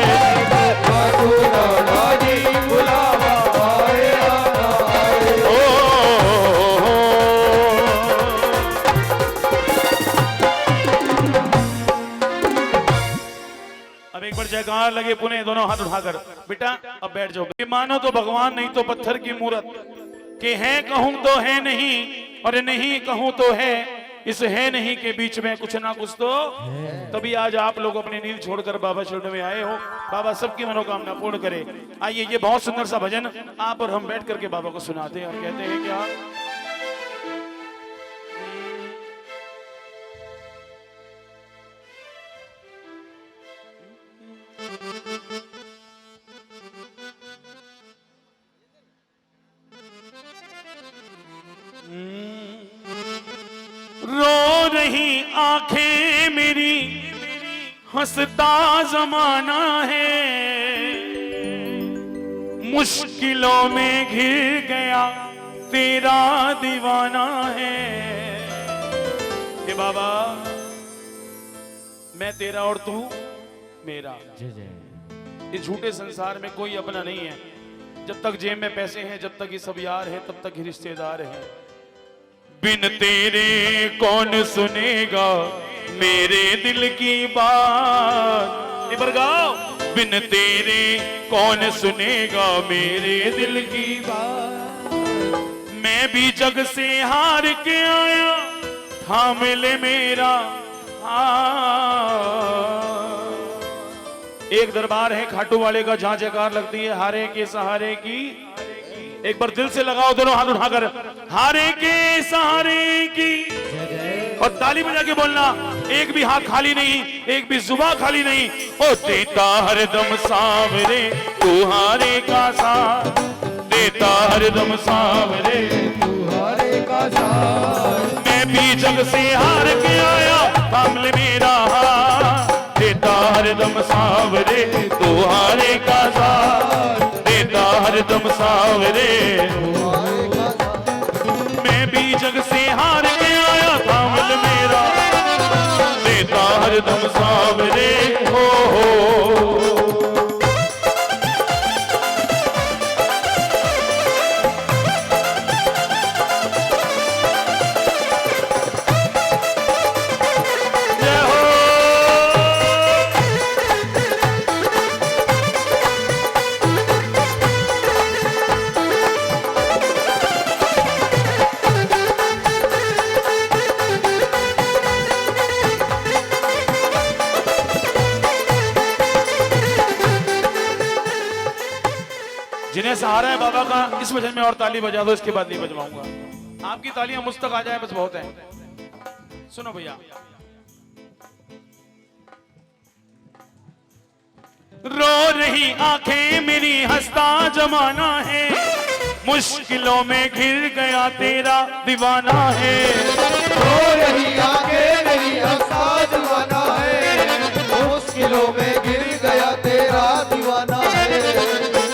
खंडो जाना जी, बुलावा आए या ना आए। ओ जयकार लगे पुणे दोनों हाथ उठाकर। बेटा अब बैठ जाओ। मानो तो भगवान नहीं तो पत्थर की मूरत, कि है कहूं तो है नहीं और नहीं कहूं तो है, इस है नहीं के बीच में कुछ ना कुछ तो। तभी आज आप लोग अपनी नींद छोड़कर बाबा चरण में आए हो। बाबा सबकी मनोकामना पूर्ण करे। आइए ये बहुत सुंदर सा भजन आप और हम बैठ करके बाबा को सुनाते हैं और कहते हैं क्या रो रही आंखें मेरी, हंसता जमाना है, मुश्किलों में घिर गया तेरा दीवाना है। हे बाबा मैं तेरा और तू मेरा। इस झूठे संसार में कोई अपना नहीं है। जब तक जेब में पैसे हैं, जब तक ये सब यार है, तब तक ही रिश्तेदार हैं। बिन तेरे कौन सुनेगा मेरे दिल की बात। एक बार गाओ। बिन तेरे कौन सुनेगा मेरे दिल की बात। मैं भी जग से हार के आया, थाम ले मेरा हाथ। एक दरबार है खाटू वाले का, जहां जयकार लगती है हारे के सहारे की। एक बार दिल से लगाओ दोनों हाथ उठाकर, हारे के सहारे की। और ताली बजा के बोलना, एक भी हाथ खाली नहीं, एक भी जुबान खाली नहीं। ओ देता हरदम सांवरे तू हारे का साथ, देता हरदम सांवरे तू हारे का साथ। मैं भी जग से हार के आया, थाम ले मेरा हाथ। देता हरदम सांवरे तू हारे का साथ, देता हरदम सांवरे। मैं भी जग से हार के आया, थाम ले मेरा, देता हरदम सांवरे। हो जिन्हें सहारा है बाबा का, इस भजन में और ताली बजा दो, इसके बाद नहीं बजवाऊंगा। आपकी तालियां मुझ तक आ जाए बस बहुत है। सुनो भैया। रो रही आंखें मेरी, हंसता जमाना है, मुश्किलों में घिर गया तेरा दीवाना है। रो रही आंखें मेरी, हंसता जमाना है, मुश्किलों में गिर गया तेरा दीवाना है।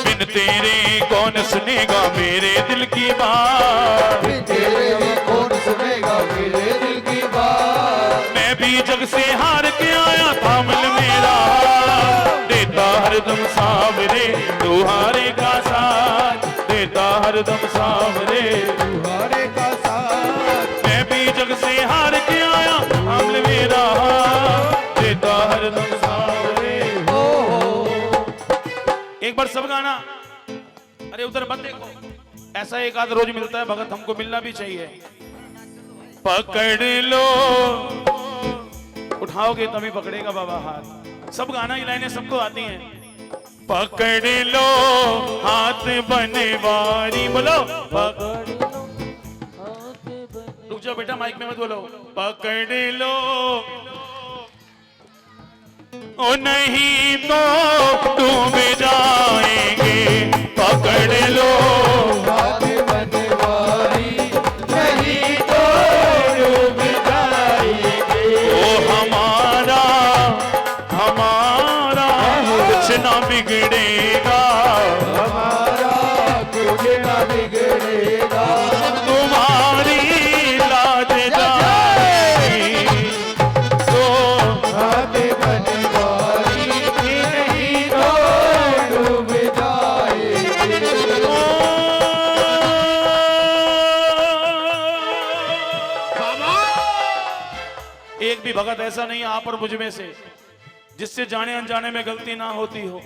बिन तेरे कौन सुनेगा मेरे दिल की बात, बिन तेरे कौन सुनेगा मेरे दिल की बात। मैं भी जग से हार के आया, थाम ले मेरा, देता हरदम सांवरे तू हारे का साथ, देता हरदम सांवरे तू हारे का साथ। मैं भी जग से हार के आया, थाम ले मेरा, देता हरदम सांवरे। एक बार सब गाना। अरे उधर मत देखो, ऐसा एक आध रोज मिलता है भगत, हमको मिलना भी चाहिए। पकड़ लो, उठाओगे तभी पकड़ेगा बाबा हाथ। सब गाना की लाइनें सबको आती हैं। पकड़ लो हाथ बनवारी, बोलो रुक जाओ बेटा, माइक में मत बोलो। पकड़ लो ओ नहीं तो डूब जाएंगे, पकड़ लो हाथ बनवारी, नहीं तो डूब जाएंगे। ओ हमारा हमारा कुछ ना बिगड़ेगा, हमारा कुछ ना बिगड़ेगा। तुम्हारी लाज जाएगी तो हाथ बनवारी, नहीं तो डूब जाएंगे। एक भी भगत ऐसा नहीं आप और मुझ में से जिससे जाने अनजाने में गलती ना होती हो।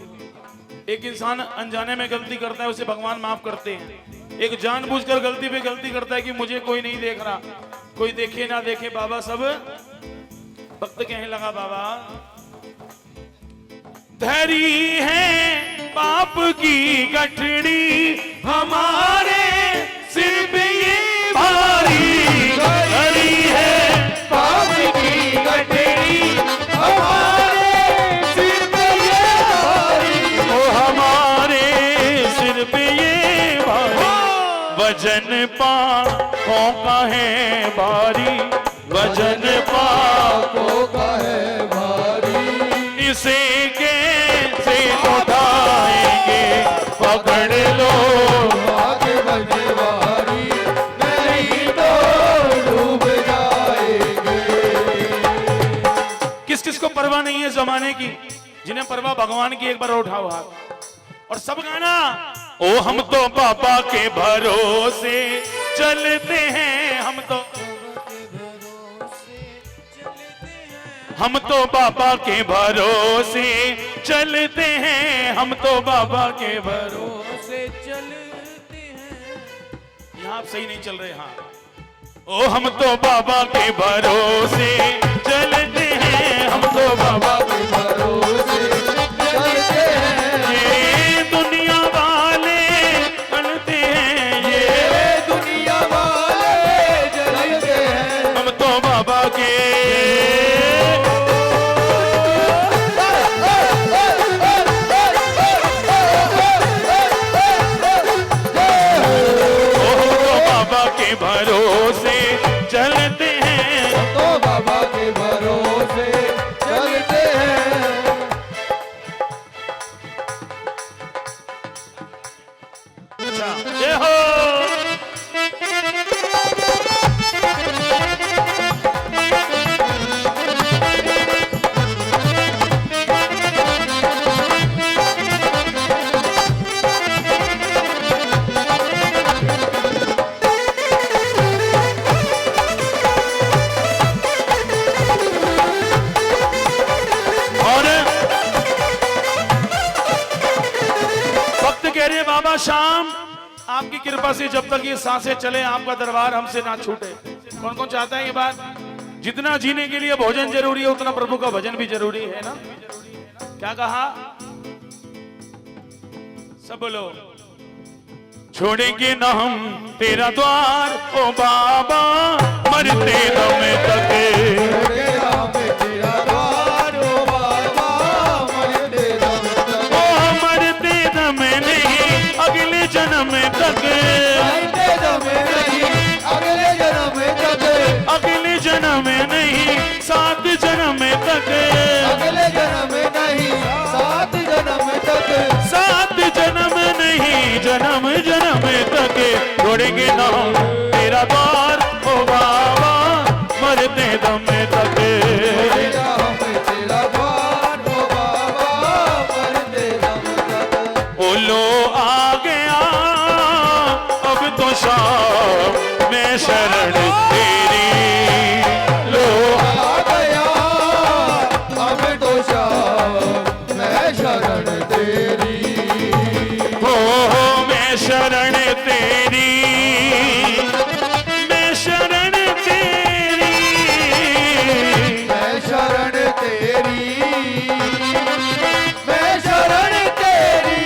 एक इंसान अनजाने में गलती करता है, उसे भगवान माफ करते हैं। एक जानबूझकर गलती पे गलती करता है कि मुझे कोई नहीं देख रहा, कोई देखे ना देखे बाबा सब। भक्त कहने लगा बाबा धरी है पाप की गठड़ी हमारे सिर पे ये भारी, धरी है पाप की गठरी हमारे सिर पे ये भारी, ओ हमारे सिर पे ये भारी, वजन पापों का है भारी, वजन पापों का है भारी, इसे कैसे उठाएंगे, पकड़ लो आगे बढ़ने वाली, नहीं तो डूब जाएंगे। किस किस को परवाह नहीं है जमाने की, जिन्हें परवाह भगवान की एक बार उठाओ हाथ और सब गाना। ओ हम तो बाबा के भरोसे चलते हैं, हम तो बाबा के भरोसे चलते हैं, हम तो बाबा के भरोसे चलते हैं। यहाँ आप सही नहीं चल रहे। हाँ ओ हम तो बाबा के भरोसे चलते हैं, हम तो बाबा के भरोसे चलते हैं, ये दुनिया वाले चलते हैं, ये दुनिया वाले चलते हैं, हम तो बाबा के भरोसे चलते हैं, तो बाबा के भरोसे चलते हैं। अच्छा जय हो। बाबा शाम आपकी कृपा से जब तक ये सांसें चले आपका दरबार हमसे ना छूटे। कौन कौन चाहता है ये बात? जितना जीने के लिए भोजन जरूरी है उतना प्रभु का भजन भी जरूरी है ना। क्या कहा? सब बोलो। छोड़ेंगे ना हम तेरा द्वार ओ बाबा मरते दम तक, अगले जन्म तक, अगले जन्म नहीं 7 जन्म तक, अगले जन्म नहीं 7 जन्म तक, 7 जन्म नहीं जन्म जन्म तक छोड़ेंगे ना तेरा द्वार ओ बाबा मरते दम तक। शाम मैं शरण तेरी, लो आ गया अब तो शाम मैं शरण तेरी, हो मैं शरण तेरी, मैं शरण तेरी, मैं शरण तेरी, मैं शरण तेरी,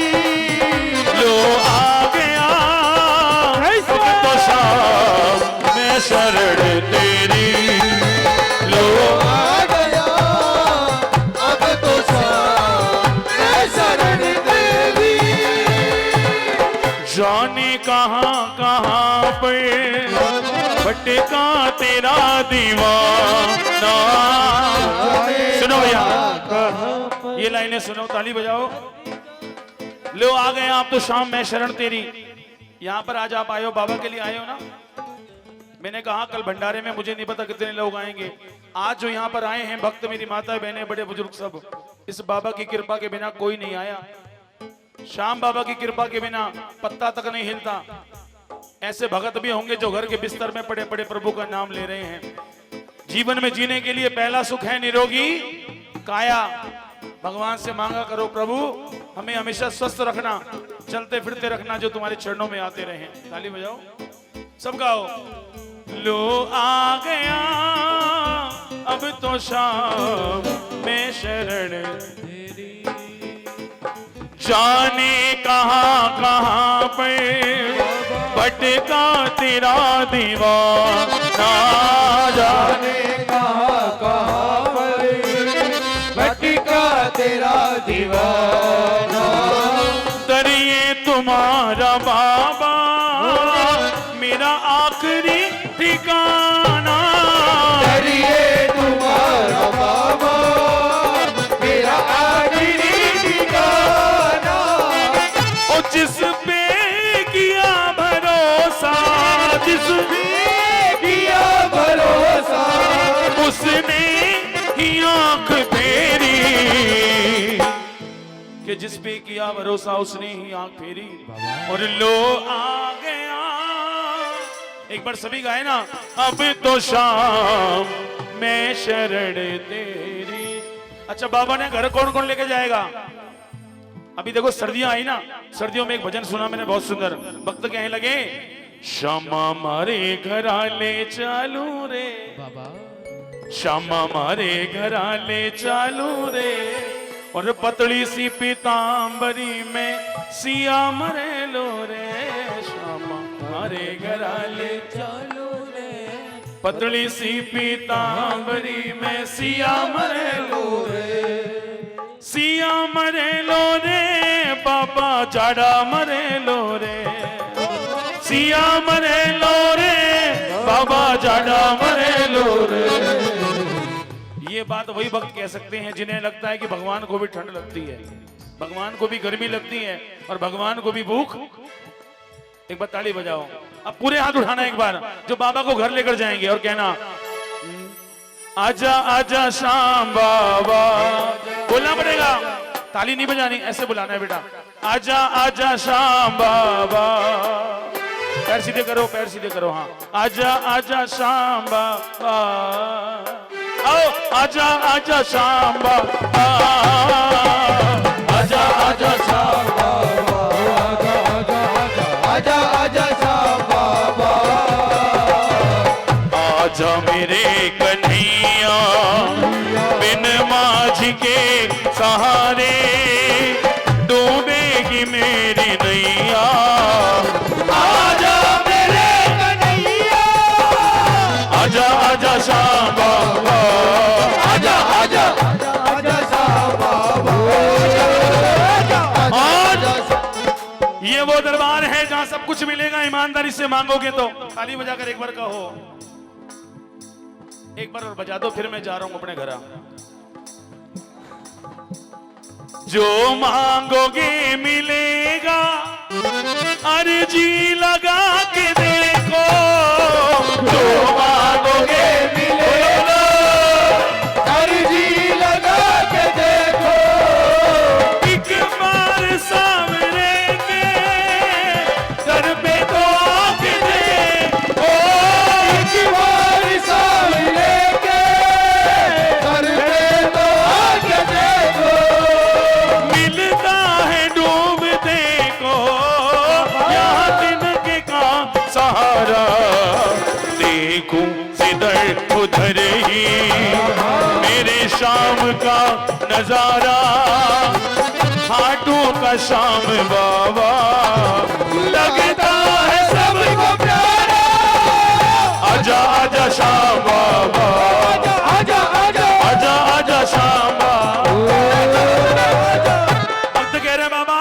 लो आ गया अब तो शाम मैं शरण तेरी, लो आ गया अब तो शाम मैं शरण तेरी। जाने कहाँ कहाँ पर भटका तेरा दीवाना। सुनो भैया ये लाइनें सुनो, ताली बजाओ। लो आ गए आप तो शाम मैं शरण तेरी। यहाँ पर आज आप आए हो, बाबा के लिए आए हो ना। मैंने कहा कल भंडारे में मुझे नहीं पता कितने लोग आएंगे। आज जो यहाँ पर आए हैं भक्त, मेरी माता बहनें बड़े बुजुर्ग सब, इस बाबा की कृपा के बिना कोई नहीं आया। शाम बाबा की कृपा के बिना पत्ता तक नहीं हिलता। ऐसे भगत भी होंगे जो घर के बिस्तर में पड़े पड़े प्रभु का नाम ले रहे हैं। जीवन में जीने के लिए पहला सुख है निरोगी काया। भगवान से मांगा करो, प्रभु हमें हमेशा स्वस्थ रखना, चलते फिरते रखना, जो तुम्हारे चरणों में आते रहे। ताली बजाओ, सब गाओ। लो आ गया अब तो शाम में शरण तेरी, जाने कहां कहां पे भटका तेरा दीवाना, जाने कहाँ भटका तेरा दीवाना। दरिए तुम्हारा बाबा मेरा आखिरी ठिकाना, दरिए तुम्हारा बाबा मेरा आखिरी ठिकाना। ओ जिस पे किया भरोसा, जिस पे किया भरोसा उसने ही आंख फेरी, कि जिस पे किया भरोसा उसने ही आंख फेरी। और लो आ गया, एक बार सभी गाए ना, अब तो शाम में शरण तेरी। अच्छा बाबा ने घर कौन कौन लेके जाएगा? अभी देखो सर्दियां आई ना, सर्दियों में एक भजन सुना मैंने बहुत सुंदर, भक्त कहने लगे, श्यामा मारे घर ले चालू रे, श्यामा मारे घर ले चालू रे, और पतली सी पीतांबरी में सिया मरे लो रे, श्यामा मारे घर ले चालू रे, पतली सी पीतांबरी में सिया मरे लो रे, सिया मरे लो रे, बाबा जाड़ा मरे लो रे, सिया मरे लो रे, बाबा जाड़ा मरे लो रे। ये बात वही भक्त कह सकते हैं जिन्हें लगता है कि भगवान को भी ठंड लगती है, भगवान को भी गर्मी लगती है, और भगवान को भी भूख। एक बार ताली बजाओ, अब पूरे हाथ उठाना एक बार, जो बाबा को घर लेकर जाएंगे, और कहना, आजा आजा श्याम बाबा, बोलना पड़ेगा, ताली नहीं बजानी, ऐसे बुलाना है बेटा, आजा आजा श्याम बाबा, पैर सीधे करो, पैर सीधे करो, हाँ, आजा आजा श्याम बाबा, आओ आजा आजा श्याम बाबा, आजा आजा श्याम बाबा, आजा आजा श्याम बाबा, आजा मेरे कन्हैया, बिन माझी के सहारे डूबेगी मेरी नैया, आजा मेरे कन्हैया, आजा आजा श्याम बाबा, आजा आजा आजा श्याम बाबा, ये वो दरबार है जहां सब कुछ मिलेगा, ईमानदारी से मांगोगे तो। ताली बजाकर एक बार कहो, एक बार और बजा दो, फिर मैं जा रहा हूं अपने घर। जो मांगोगे मिलेगा, अर्जी लगा के देखो, जो मांगोगे मिलेगा, अर्जी लगा के देखो, एक बार सामने के दर पे तो आके देखो, एक बार सामने के दर पे तो आके देखो, मिलता है डूबते को यहाँ तिनके का सहारा, देखूं इधर उधर ही मेरे शाम का नजारा, हाटों का शाम बाबा लगता है सबको प्यारा, आजा आजा शाम बाबा, आजा आजा आजा आजा शाम बाबा। भक्त कह रहे बाबा,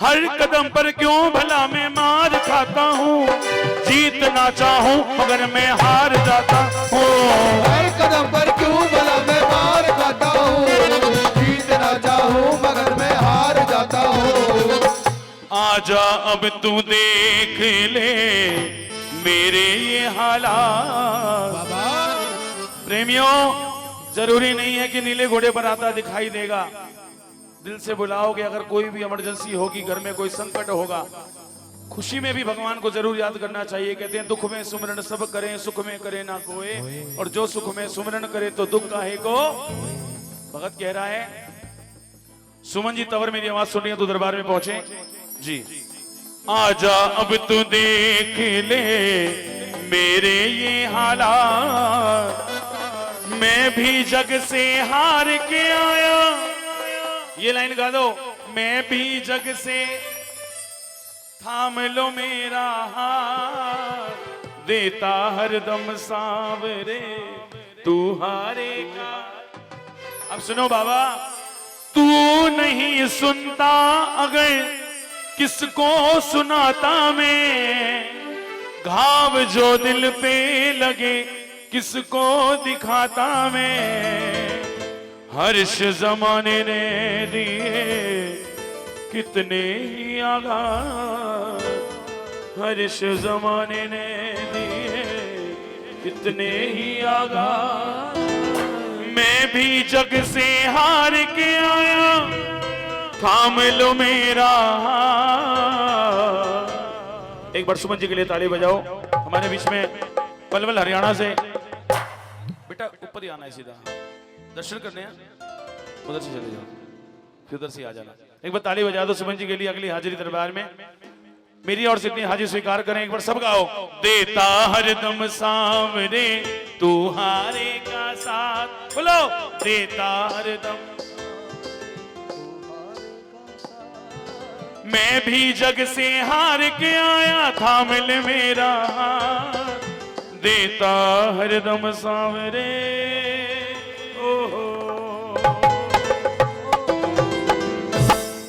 हर कदम पर क्यों भला मैं मार खाता हूँ, जीतना चाहूं मगर मैं हार जाता हूँ, हर कदम पर क्यों भला मैं मार खाता हूँ, जीतना चाहूँ मगर मैं हार जाता हूँ। आजा अब तू देख ले मेरे ये हालात। प्रेमियों, जरूरी नहीं है कि नीले घोड़े पर आता दिखाई देगा, दिल से बुलाओगे, अगर कोई भी इमरजेंसी होगी, घर में कोई संकट होगा, खुशी में भी भगवान को जरूर याद करना चाहिए। कहते हैं दुख में सुमरन सब करें, सुख में करे ना कोई, और जो सुख में सुमरन करे तो दुख काहे को। भगत कह रहा है, सुमन जी तवर मेरी आवाज सुन रही है तो दरबार में पहुंचे जी। आजा अब तू देख ले मेरे ये हालात, मैं भी जग से हार के आया। ये लाइन गा दो, मैं भी जग से, थाम लो मेरा हाथ, देता हरदम सांवरे तू हारेगा। अब सुनो बाबा, तू नहीं सुनता अगर किसको सुनाता मैं, घाव जो दिल पे लगे किसको दिखाता मैं। हर्ष जमाने ने दिए कितने ही आघात, हर्ष जमाने ने दिए कितने ही आघात। मैं भी जग से हार के आया, थाम लो मेरा हाथ। एक बार सुमन जी के लिए ताली बजाओ। हमारे बीच में पलवल हरियाणा से, बेटा ऊपर ही आना है, सीधा दर्शन करने हैं, उधर से चले जाओ, फिर उधर से आ जाना। एक बार ताली बजा दो सुमन जी के लिए, अगली हाजिरी दरबार में मेरी और से इतनी हाजिर स्वीकार करें। एक बार सब गाओ, देता हरदम सामने तू हारेगा साथ, बोलो देता हरदम। मैं भी जग से हार के आया, थाम ले मेरा हाथ, देता हरदम सांवरे।